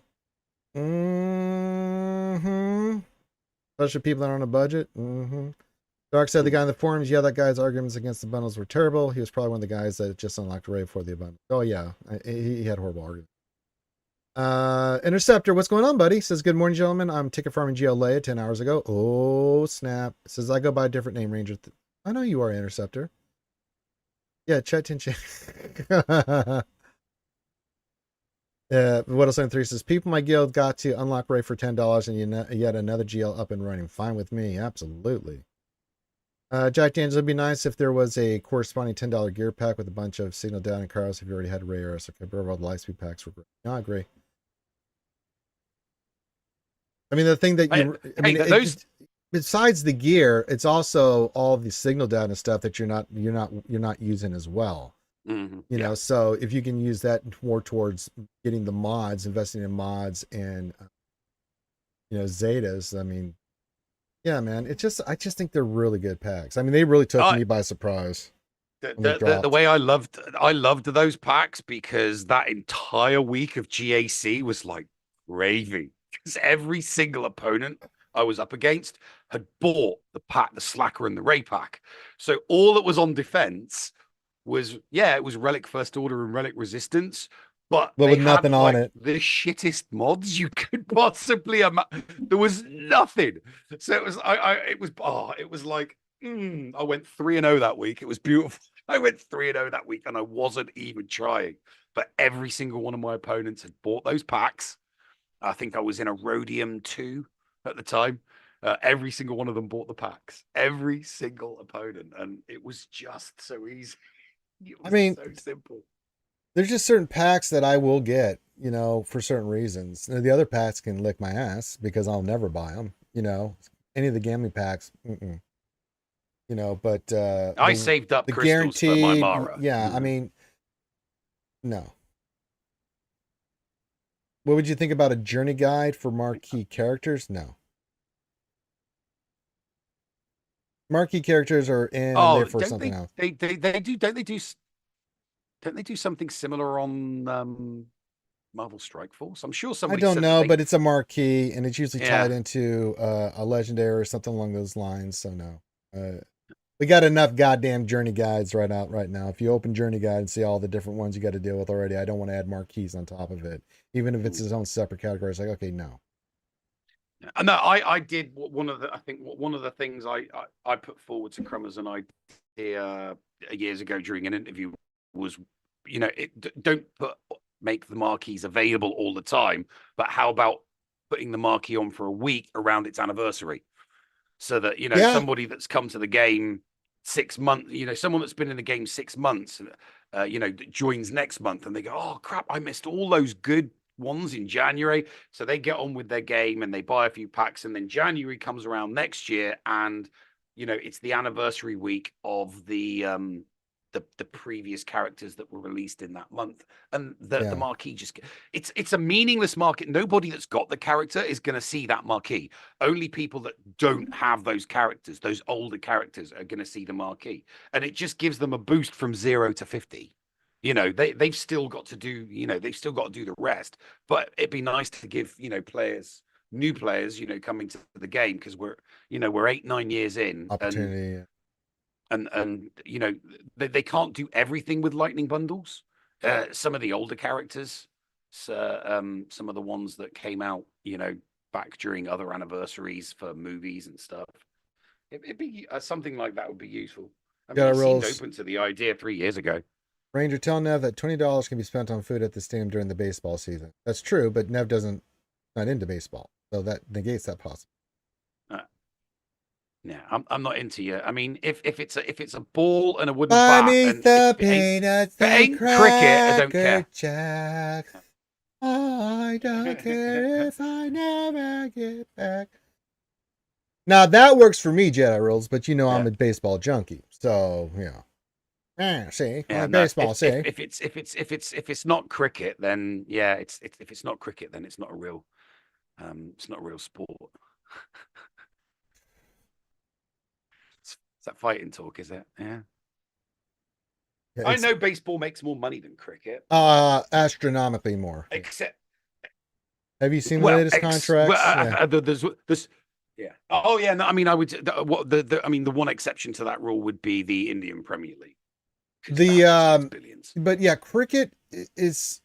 mm-hmm. Especially people that are on a budget. Mm-hmm. Dark said the guy in the forums, yeah, that guy's arguments against the bundles were terrible. He was probably one of the guys that just unlocked Ray before the bundle. Oh yeah, he had horrible arguments. Interceptor, what's going on, buddy? Says, good morning, gentlemen. I'm ticket farming GLA 10 hours ago. Oh, snap. Says, I go by a different name, Ranger. I know you are, Interceptor. Yeah, Chet Tinchin. What else on 3 says, people in my guild got to unlock Ray for $10 and yet another GL up and running. Fine with me. Absolutely. Jack Daniels, it'd be nice if there was a corresponding $10 gear pack with a bunch of signal down and cars if you already had Ray or SOK. But all the Lightspeed packs were great. No, I agree. I mean, the thing that Those besides the gear, it's also all the signal down and stuff that you're not using as well. yeah. So if you can use that more towards getting the mods, investing in mods and Zetas, I mean, yeah, man, I just think they're really good packs. I mean, they really took me by surprise. The way I loved those packs because that entire week of GAC was like gravy. Because every single opponent I was up against had bought the pack, the Slacker and the Ray pack. So all that was on defense was, it was Relic First Order and Relic Resistance, but they with had nothing on like it. the shittest mods you could possibly imagine. There was nothing. So it was it was like I went 3-0 that week. It was beautiful. I went 3-0 that week and I wasn't even trying. But every single one of my opponents had bought those packs. I think I was in a Rhodium 2 at the time. Every single one of them bought the packs. Every single opponent. And it was just so easy. It was so simple. There's just certain packs that I will get, for certain reasons. The other packs can lick my ass because I'll never buy them. Any of the gambling packs, but I saved up the crystals for my Mara. Yeah, I mean, no. What would you think about a journey guide for marquee characters? No. Marquee characters are in and there for something else. They do, don't they do something similar on Marvel Strike Force? I'm sure somebody. I don't know, but it's a marquee and it's usually tied into a legendary or something along those lines. So no. We got enough goddamn journey guides right now. If you open journey guide and see all the different ones you got to deal with already, I don't want to add marquees on top of it, even if it's its own separate category. It's like, okay, no. No, I did one of the. I think one of the things I put forward to Crum as an idea years ago during an interview was, don't make the marquees available all the time, but how about putting the marquee on for a week around its anniversary? So that somebody that's come to the game 6 months, someone that's been in the game 6 months, joins next month and they go, oh crap, I missed all those good ones in January. So they get on with their game and they buy a few packs, and then January comes around next year, and it's the anniversary week of the the previous characters that were released in that month, and the Yeah. marquee just it's a meaningless market. Nobody that's got the character is going to see that marquee. Only people that don't have those characters, those older characters, are going to see the marquee, and it just gives them a boost from 0 to 50. They've still got to do, they've still got to do the rest, but it'd be nice to give, new players, coming to the game, because we're 8-9 years in, Opportunity. and they can't do everything with lightning bundles. Some of the older characters, some of the ones that came out, back during other anniversaries for movies and stuff, it'd be something like that would be useful. I mean, it seemed open to the idea 3 years ago. Ranger, tell Nev that $20 can be spent on food at the stadium during the baseball season. That's true, but Nev not into baseball, so that negates that possibility. Yeah, I'm not into you. I mean, if it's a ball and a wooden Buy bat, me and the if it peanuts ain't cricket, I don't care. Jack. I don't care if I never get back. Now that works for me, Jedi rules, but I'm a baseball junkie, so see, Yeah, baseball. If it's not cricket, then if it's not cricket, then it's not a real sport. It's that fighting talk, is it? Yeah. I know baseball makes more money than cricket. Astronomically more. Except, have you seen the latest contracts? There's yeah. Oh yeah. No, I mean, I would. The one exception to that rule would be the Indian Premier League. Billions. But yeah, cricket it's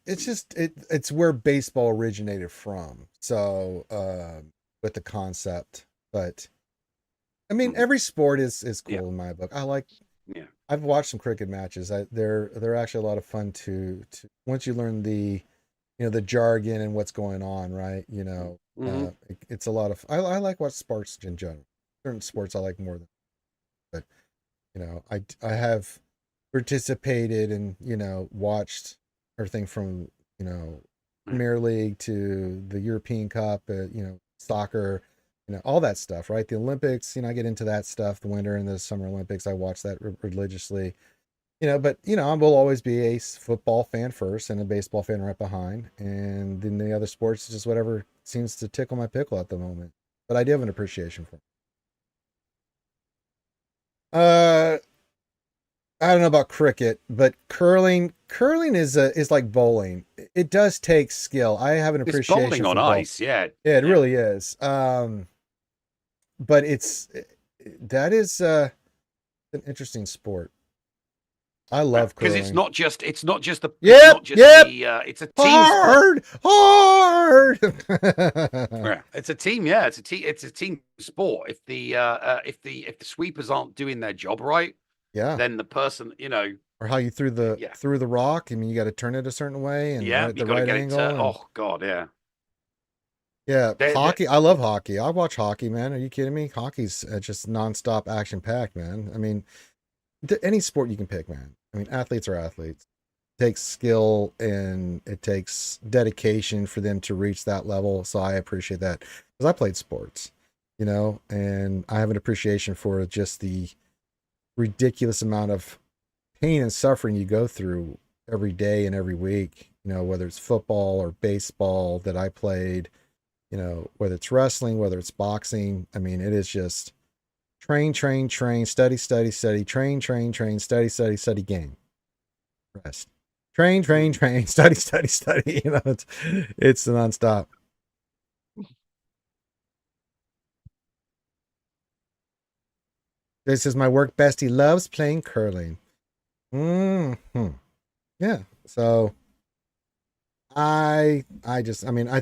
where baseball originated from. So with the concept, but I mean, every sport is cool in my book. I've watched some cricket matches. They're actually a lot of fun to once you learn the the jargon and what's going on, right? It's a lot of I like watch sports in general. Certain sports I like more than, but I have participated and watched everything from Premier League to the European Cup, soccer, all that stuff, right? The Olympics, I get into that stuff, the Winter and the Summer Olympics. I watch that religiously, but I will always be a football fan first and a baseball fan right behind, and then the other sports is just whatever seems to tickle my pickle at the moment. But I do have an appreciation for it. I don't know about cricket, but curling is like bowling. It does take skill. I have an appreciation for bowling on ice. Yeah, it really is. But that is an interesting sport. I love curling because it's not just the it's a team hard. It's a team. Yeah, it's a team sport. If the sweepers aren't doing their job right, then the person, or how you threw the rock. I mean, you got to turn it a certain way and at the right angle. Oh God, yeah. Yeah, hockey. I love hockey. I watch hockey, man. Are you kidding me? Hockey's just nonstop action packed, man. I mean, any sport you can pick, man. I mean, athletes are athletes. It takes skill and it takes dedication for them to reach that level. So I appreciate that because I played sports, and I have an appreciation for just the ridiculous amount of pain and suffering you go through every day and every week, whether it's football or baseball that I played, whether it's wrestling, whether it's boxing. I mean, it is just train, study, train, study, game, rest, train, study. It's nonstop. This is my work bestie loves playing curling. Yeah. So I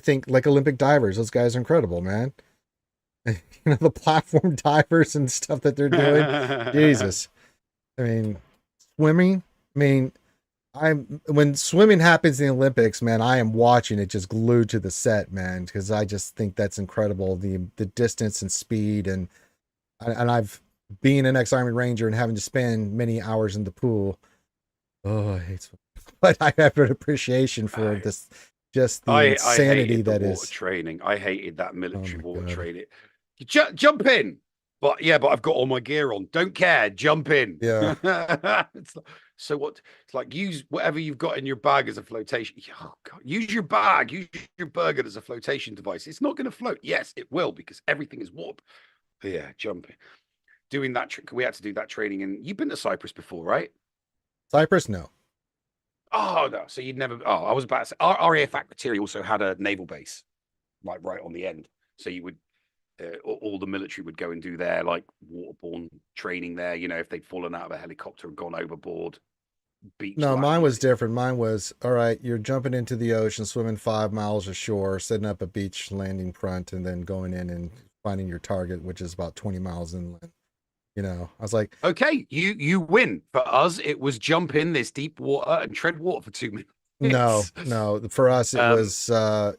think like Olympic divers, those guys are incredible, man. The platform divers and stuff that they're doing. Jesus. I mean, swimming. I mean, when swimming happens in the Olympics, man, I am watching it just glued to the set, man, because I just think that's incredible. The distance and speed and I've being an ex-Army Ranger and having to spend many hours in the pool. Oh, I hate swimming. But I have an appreciation for this, just the insanity that is water training. I hated that military water training. Jump in, but I've got all my gear on. Don't care. Jump in. Yeah. So what? It's like use whatever you've got in your bag as a flotation. Oh God, use your bag, use your burger as a flotation device. It's not going to float. Yes, it will because everything is warp. But yeah, jumping, doing that trick. We had to do that training, and you've been to Cyprus before, right? Cyprus, no. Oh no, so you'd never. Oh, I was about to say, our RAF Factory also had a naval base, like right on the end. So you would all the military would go and do their like waterborne training there. You know, if they'd fallen out of a helicopter and gone overboard, beach. No, life, mine you was know. different. Mine was, all right, you're jumping into the ocean, swimming 5 miles ashore, setting up a beach landing front, and then going in and finding your target, which is about 20 miles inland. You know, I was like, Okay, you win. For us, it was jump in this deep water and tread water for 2 minutes. no. For us, it Um, was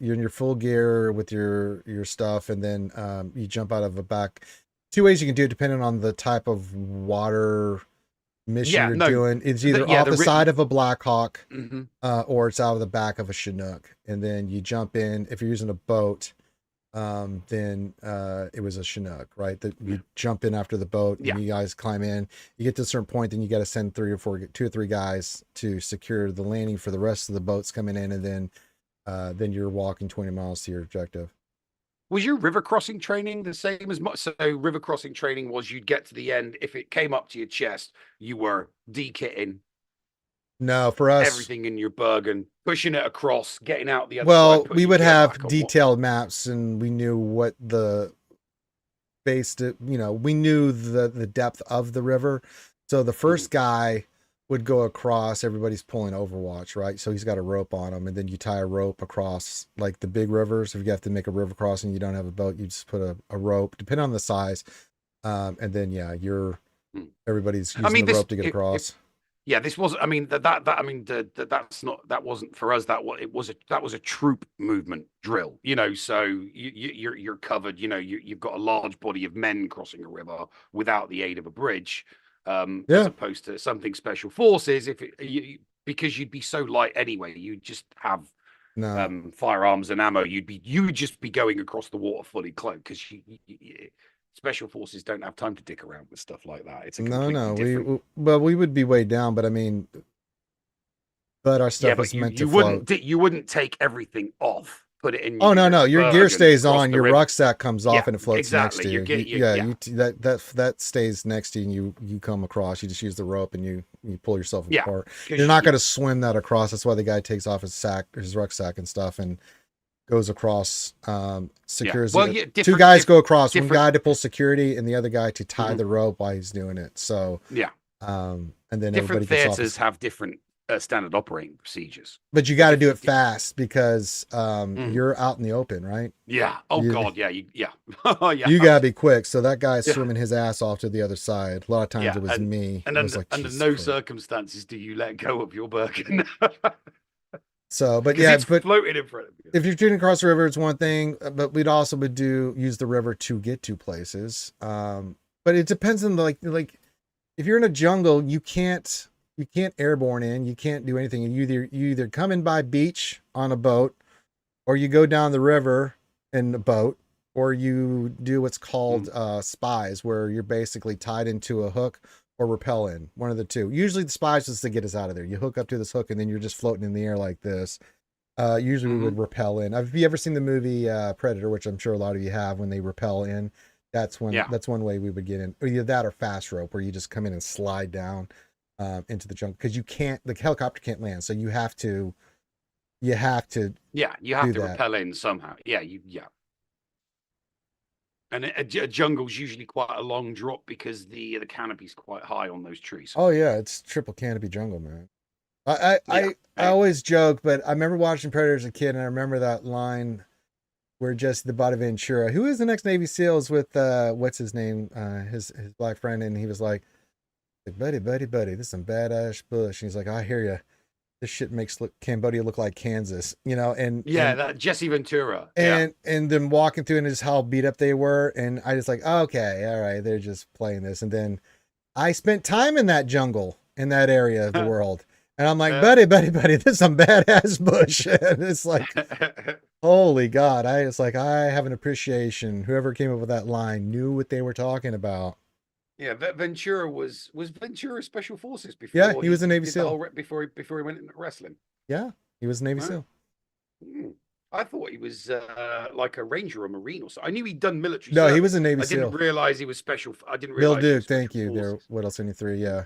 you're in your full gear with your stuff, and then you jump out of a back. Two ways you can do it, depending on the type of water mission yeah, you're no, doing. It's either yeah, off the side of a Black Hawk, mhm. or it's out of the back of a Chinook, and then you jump in. If you're using a boat, then it was a Chinook, right? That you jump in after the boat, and Yeah. you guys climb in. You get to a certain point, then you got to send two or three guys to secure the landing for the rest of the boats coming in, and then you're walking 20 miles to your objective. Was your river crossing training the same as much? So river crossing training was you'd get to the end. If it came up to your chest, you were de-kitting No, for us, everything in your bergen, pushing it across, getting out the other well, side, we putting your would gear have back on. detailed maps, and we knew what the based it, we knew the depth of the river. So the first guy would go across, everybody's pulling Overwatch, right? So he's got a rope on him, and then you tie a rope across like the big rivers. If you have to make a river crossing, you don't have a boat, you just put a rope, depending on the size. And then everybody's using the rope to get across. Yeah, this was. I mean I mean that's not, that wasn't for us. That was a troop movement drill. You know, so you're covered. You know, you've got a large body of men crossing a river without the aid of a bridge, as opposed to something special forces. Because you'd be so light anyway, you just have firearms and ammo. You would just be going across the water fully cloaked because special forces don't have time to dick around with stuff like that. It's a completely different. We would be way down, but I mean, but our stuff was meant to float. You wouldn't take everything off, put it in. Oh no, your gear stays on. Your river. rucksack comes off and it floats exactly. next to you. That stays next to you, and you come across. You just use the rope and you pull yourself apart. You're not going to swim that across. That's why the guy takes off his rucksack and stuff and goes across, secures. Two guys go across. One guy to pull security, and the other guy to tie the rope while he's doing it. So and then different everybody gets theaters have different standard operating procedures. But you got to do it fast because you're out in the open, right? Yeah. Oh God. Yeah. Yeah. You gotta be quick. So that guy's swimming his ass off to the other side. A lot of times it was me. And under no circumstances do you let go of your Birkin. So, but it's floating in front of you. If you're shooting across the river, it's one thing, but we'd also use the river to get to places. But it depends on like if you're in a jungle, you can't airborne in, you can't do anything. You either come in by beach on a boat, or you go down the river in a boat, or you do what's called spies, where you're basically tied into a hook or rappel in, one of the two. Usually the spies is to get us out of there. You hook up to this hook and then you're just floating in the air like this. Usually we would rappel in. Have you ever seen the movie Predator, which I'm sure a lot of you have, when they rappel in? That's one way we would get in. Or either that or fast rope, where you just come in and slide down into the jungle, because the helicopter can't land. So you have to rappel in somehow. And a jungle's usually quite a long drop because the canopy's quite high on those trees. Oh yeah, it's triple canopy jungle, man. I always joke, but I remember watching Predator as a kid, and I remember that line where Jesse the Body Ventura, who is the next Navy SEALs with what's his name, his black friend, and he was like, buddy, this is some badass bush. And he's like, I hear you. This shit makes Cambodia look like Kansas, and that Jesse Ventura, and then walking through and just how beat up they were, and I just like, okay, all right, they're just playing this. And then I spent time in that jungle, in that area of the world, and I'm like, buddy, this is some badass bush. And it's like, holy God, I have an appreciation. Whoever came up with that line knew what they were talking about. Yeah, Ventura was Ventura Special Forces before Yeah, he was a Navy did the SEAL. whole before he went into wrestling. Yeah, he was a Navy Right? SEAL. I thought he was like a ranger or marine or so. I knew he'd done military No, he service. was a Navy I didn't SEAL. realize he was special. I didn't Bill realize he was Duke, special thank you. There. forces. What else? 73. Yeah.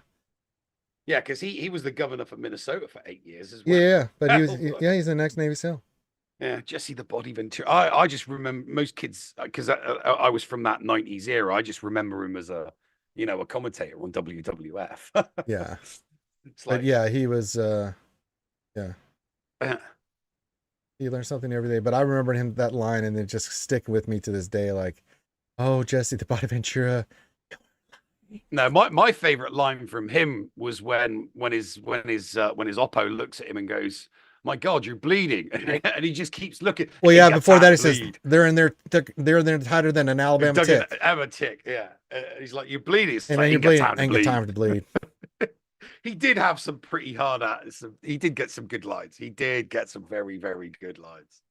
Yeah, because he was the governor for Minnesota for 8 years as Yeah, well. yeah. But he was. Yeah, he's the next Navy SEAL. Yeah, Jesse the Body Ventura. I just remember most kids because I was from that '90s era. I just remember him as a commentator on WWF. Yeah. It's But like, yeah, he was. Yeah. He learned something every day. But I remember him that line, and it just stick with me to this day. Like, oh, Jesse the Body Ventura. no, my favorite line from him was when his Oppo looks at him and goes, "My God, you're bleeding," and he just keeps looking. Well, "Ain't yeah. got Before time that, to he says bleed." they're tighter than an Alabama Dug an tick. Alabama tick, yeah. He's like, "You're bleeding." It's And like, then you're "Ain't got bleeding. time to Ain't bleed." got time to bleed. He did have some pretty hard at some. He did get some good lines. He did get some very, very good lines.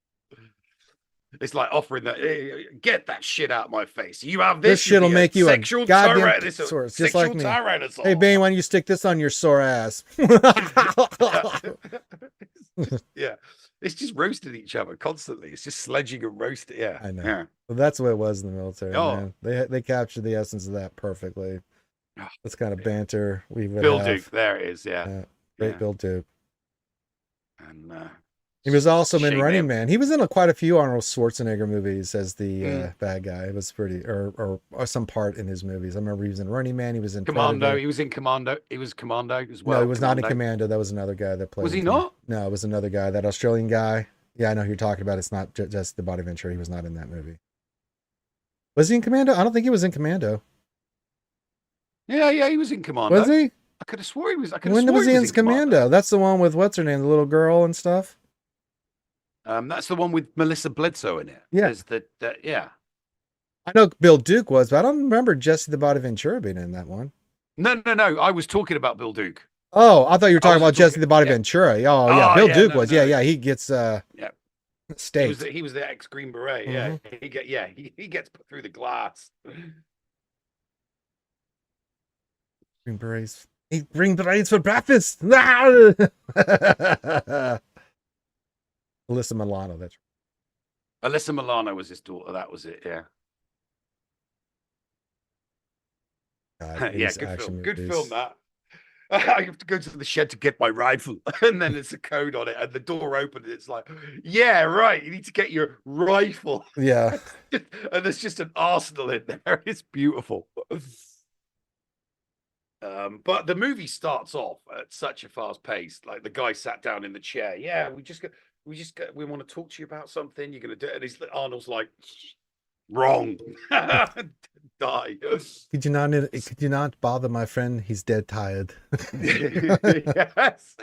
It's like offering that. "Hey, get that shit out of my face. You have This this. You'll shit'll be make you a sexual goddamn this source, just sexual like me. tyrannosaur." Hey, Bane, why don't you stick this on your sore ass? Yeah, it's just roasting each other constantly. It's just sledging and roasting. Yeah, I know. Yeah. Well, that's what it was in the military, Oh. man. They captured the essence of that perfectly. That's kind of banter we would Bill have. Duke, there it is. Yeah, Great yeah. Bill Duke. And he was also in shame Running him. Man. He was in quite a few Arnold Schwarzenegger movies as the bad guy. It was pretty, or some part in his movies. I remember he was in Running Man. He was in Commando. Predator. He was in Commando. He was Commando as well. No, he was not in Commando. That was another guy that played. Was he not? No, it was another guy. That Australian guy. Yeah, I know who you're talking about. It's not just the Body Ventura. He was not in that movie. Was he in Commando? I don't think he was in Commando. Yeah, he was in Commando. Was he? I could have swore he was. When was he in Commando? That's the one with what's her name, the little girl and stuff. That's the one with Melissa Bledsoe in it. Yeah. Yeah. I know Bill Duke was, but I don't remember Jesse the Body Ventura being in that one. No. I was talking about Bill Duke. Oh, I thought you were talking about Jesse the Body Ventura. Oh, yeah. Bill Duke was. No. Yeah. He gets staked. He was the ex Green Beret. Mm-hmm. He gets put through the glass. Green Berets. Eat Green Berets for breakfast. Alyssa Milano. That's Alyssa Milano was his daughter. That was it. Yeah. God, Yeah, good film that. I have to go to the shed to get my rifle, and then there's a code on it, and the door opened. And it's like, yeah, right. You need to get your rifle. Yeah. And there's just an arsenal in there. It's beautiful. But the movie starts off at such a fast pace. Like the guy sat down in the chair. Yeah, we want to talk to you about something. You're gonna do it. And Arnold's like, wrong. Die. Could you not bother my friend? He's dead tired. Yes.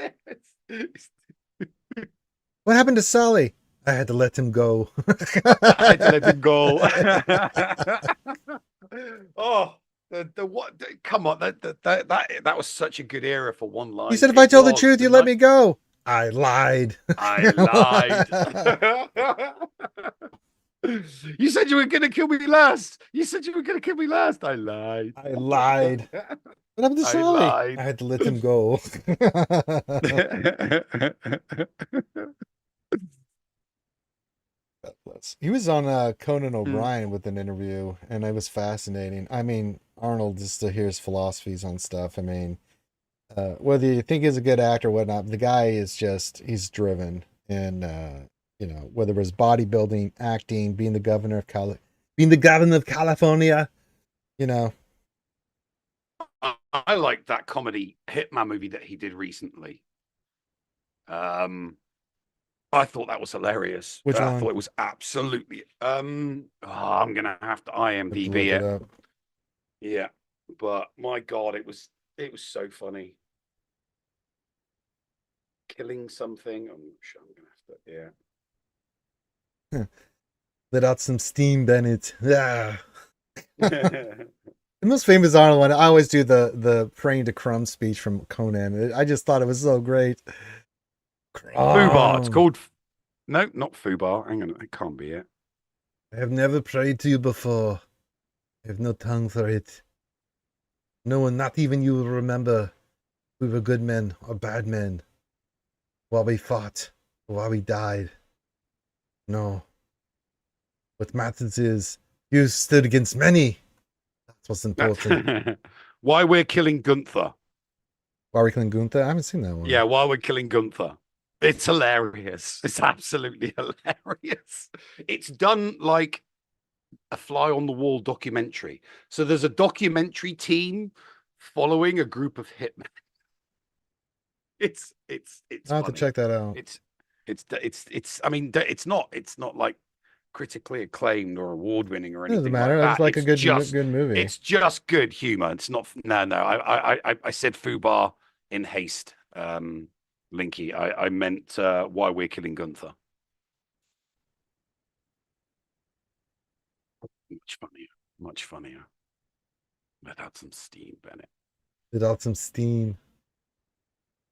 What happened to Sally? I had to let him go. I had to let him go. Oh, the what? Come on, that was such a good era for one line. He said, "If I tell the truth, you let me go." I lied. I lied. You said you were going to kill me last. I lied. I lied. What happened to Sally? I had to let him go. He was on Conan O'Brien with an interview, and it was fascinating. I mean, Arnold, just to hear his philosophies on stuff. I mean, whether you think he's a good actor or whatnot, the guy is he's driven. And, whether it was bodybuilding, acting, being the governor of California, I like that comedy Hitman movie that he did recently. I thought that was hilarious. Which one? I thought it was absolutely. I'm gonna have to IMDb it. Yeah, but my God, it was so funny. Killing something. I'm sure I'm gonna have to. Yeah. Let out some steam, Bennett. Yeah. The most famous Arnold one. I always do the praying to Crumb speech from Conan. I just thought it was so great. Fubar. It's called. No, not Fubar. Hang on, it can't be it. I have never prayed to you before. I have no tongue for it. No one, not even you, will remember we were good men or bad men, while we fought, or while we died. No. What matters is you stood against many. That's what's important. Why we're killing Gunther. Why are we killing Gunther? I haven't seen that one. Yeah, why we're killing Gunther. It's hilarious. It's absolutely hilarious. It's done like a fly on the wall documentary. So there's a documentary team following a group of hitmen. It's I'll have to funny. check that out. It's I mean it's not like critically acclaimed or award winning or It doesn't anything like matter. It's that. like a good movie. It's just good humor. It's not no. I said Fubar in haste. Linky. I meant why we're killing Gunther. Much funnier. Much funnier. Let out some steam, Bennett. Let out some steam.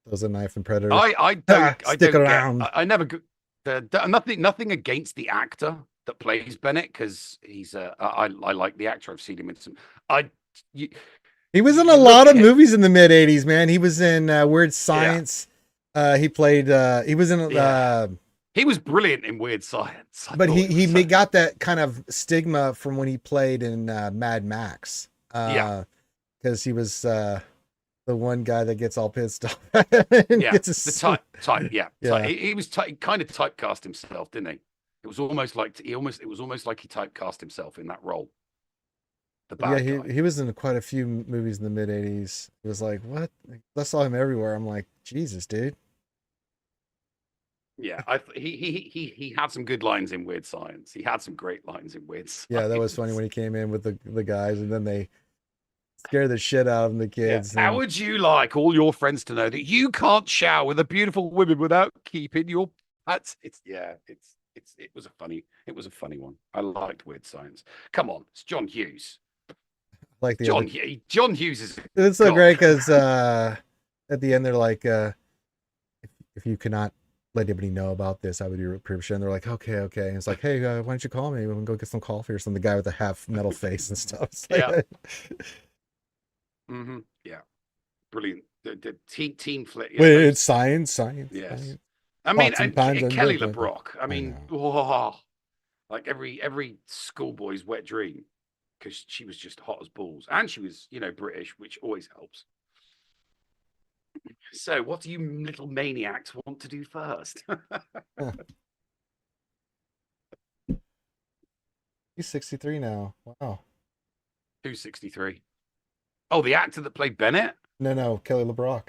Those a knife and predator. I don't stick around. I never nothing against the actor that plays Bennett because he's I like the actor. I've seen him in some. He was in a lot of movies in the mid '80s, man. He was in Weird Science. Yeah. He played. He was in. He was brilliant in Weird Science. But he got that kind of stigma from when he played in Mad Max. Because he was the one guy that gets all pissed off. The type. Yeah. He was kind of typecast himself, didn't he? It was almost like he typecast himself in that role. He was in quite a few movies in the mid '80s. It was like, what? I saw him everywhere. I'm like, Jesus, dude. Yeah, he had some good lines in Weird Science. He had some great lines in Weird Science. Yeah, that was funny when he came in with the guys, and then they scared the shit out of the kids. Yeah. How would you like all your friends to know that you can't shower with a beautiful woman without keeping your pants? It was a funny one. I liked Weird Science. Come on, it's John Hughes. Like John Hughes is. It's so great because at the end they're like, if you cannot let anybody know about this, I would be pretty sure. And they're like, okay. And it's like, hey, why don't you call me? We can go get some coffee or something. The guy with the half metal face and stuff. Yeah. Yeah. Brilliant. The team flip. Yeah, wait, it's science. Yes. Science. I mean, and Kelly LeBrock. I mean, like every schoolboy's wet dream, because she was just hot as balls, and she was, British, which always helps. So, what do you little maniacs want to do first? He's 63 now. Wow. Who's 63? Oh, the actor that played Bennett? No, Kelly LeBrock.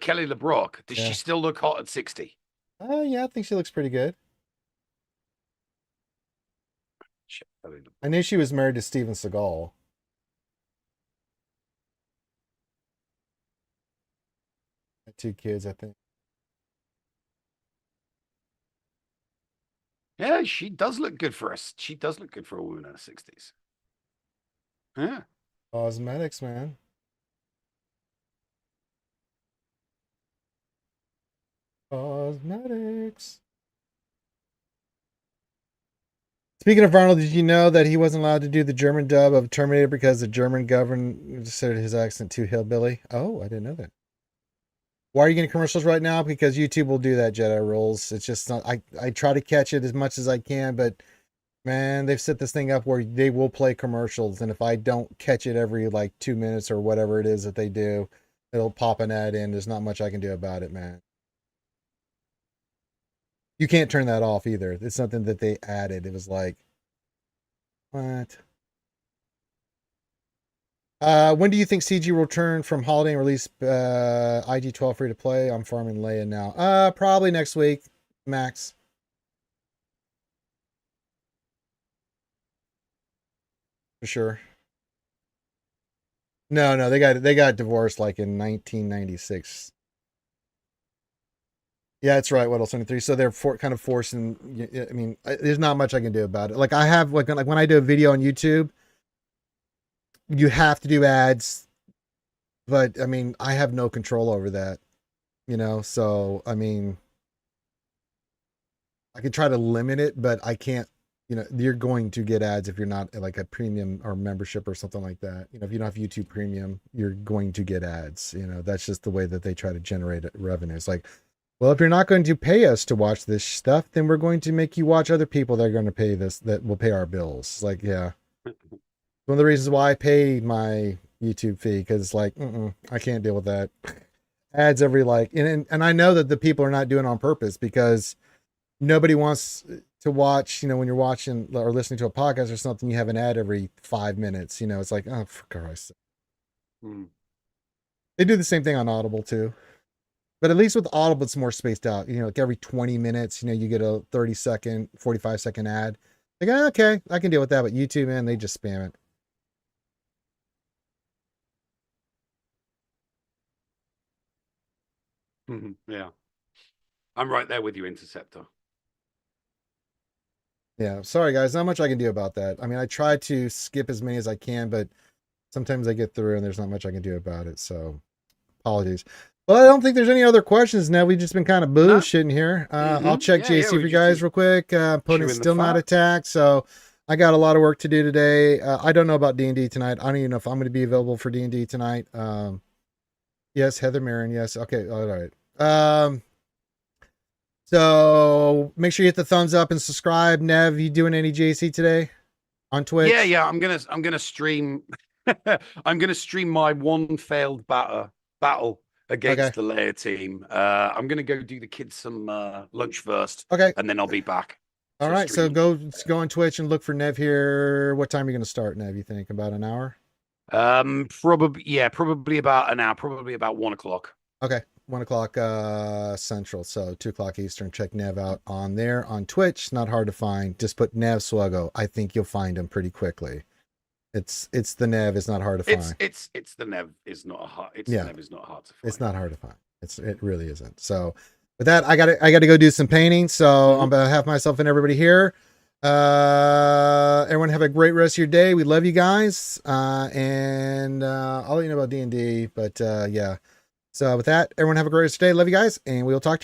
Kelly LeBrock. Does she still look hot at 60? Yeah, I think she looks pretty good. I knew she was married to Steven Seagal. Had 2 kids, I think. Yeah, she does look good for us. She does look good for a woman in her 60s. Yeah. Cosmetics, man. Cosmetics. Speaking of Arnold, did you know that he wasn't allowed to do the German dub of Terminator because the German government considered his accent too hillbilly? Oh, I didn't know that. Why are you getting commercials right now? Because YouTube will do that, Jedi rules. It's just not, I try to catch it as much as I can, but man, they've set this thing up where they will play commercials, and if I don't catch it every like 2 minutes or whatever it is that they do, it'll pop an ad in. There's not much I can do about it, man. You can't turn that off either. It's something that they added. It was like, what? When do you think CG will return from holiday and release IG-12 free to play? I'm farming Leia now. Probably next week, max. For sure. No, they got divorced like in 1996. Yeah, that's right. What else? 23. So they're kind of forcing. I mean, there's not much I can do about it. Like I have, like when I do a video on YouTube, you have to do ads, but I mean, I have no control over that. So I mean, I can try to limit it, but I can't you know, you're going to get ads if you're not like a premium or membership or something like that. You know, if you don't have YouTube Premium, you're going to get ads. You know, that's just the way that they try to generate revenue. It's like, well, if you're not going to pay us to watch this stuff, then we're going to make you watch other people that are going to pay this, that will pay our bills. It's like, yeah. One of the reasons why I pay my YouTube fee, because it's like, I can't deal with that. Ads every like, and I know that the people are not doing it on purpose, because nobody wants to watch, you know, when you're watching or listening to a podcast or something, you have an ad every 5 minutes. You know, it's like, oh, for Christ's sake. They do the same thing on Audible too. But at least with Audible, it's more spaced out. You know, like every 20 minutes, you know, you get a 30-second, 45-second ad. Like, okay, I can deal with that. But YouTube, man, they just spam it. Yeah. I'm right there with you, Interceptor. Yeah, sorry guys, not much I can do about that. I mean, I try to skip as many as I can, but sometimes I get through and there's not much I can do about it. So apologies. Well, I don't think there's any other questions now. We've just been kind of bullshitting here. I'll check JC for you guys real quick. Opponent's still not attacked, so I got a lot of work to do today. I don't know about D&D tonight. I don't even know if I'm going to be available for D&D tonight. Yes, Heather Marin. Yes. Okay. All right. So make sure you hit the thumbs up and subscribe. Nev, you doing any JC today on Twitch? Yeah. I'm gonna stream. I'm gonna stream my one failed battle against the Lair team. I'm gonna go do the kids some lunch first. Okay. And then I'll be back. All right. So go on Twitch and look for Nev here. What time are you gonna start, Nev? You think about an hour? Probably about an hour. Probably about 1 o'clock. Okay. 1 o'clock Central, so 2 o'clock Eastern. Check Nev out on there on Twitch. Not hard to find. Just put Nev SWGOH. I think you'll find him pretty quickly. It's the Nev. It's not hard to find. It's the Nev is not hard. The Nev is not hard to find. It's not hard to find. It really isn't. So with that, I got to go do some painting. So on behalf of myself and everybody here, everyone have a great rest of your day. We love you guys, and I'll let you know about D&D. But yeah. So with that, everyone have a great day. Love you guys, and we'll talk to you later.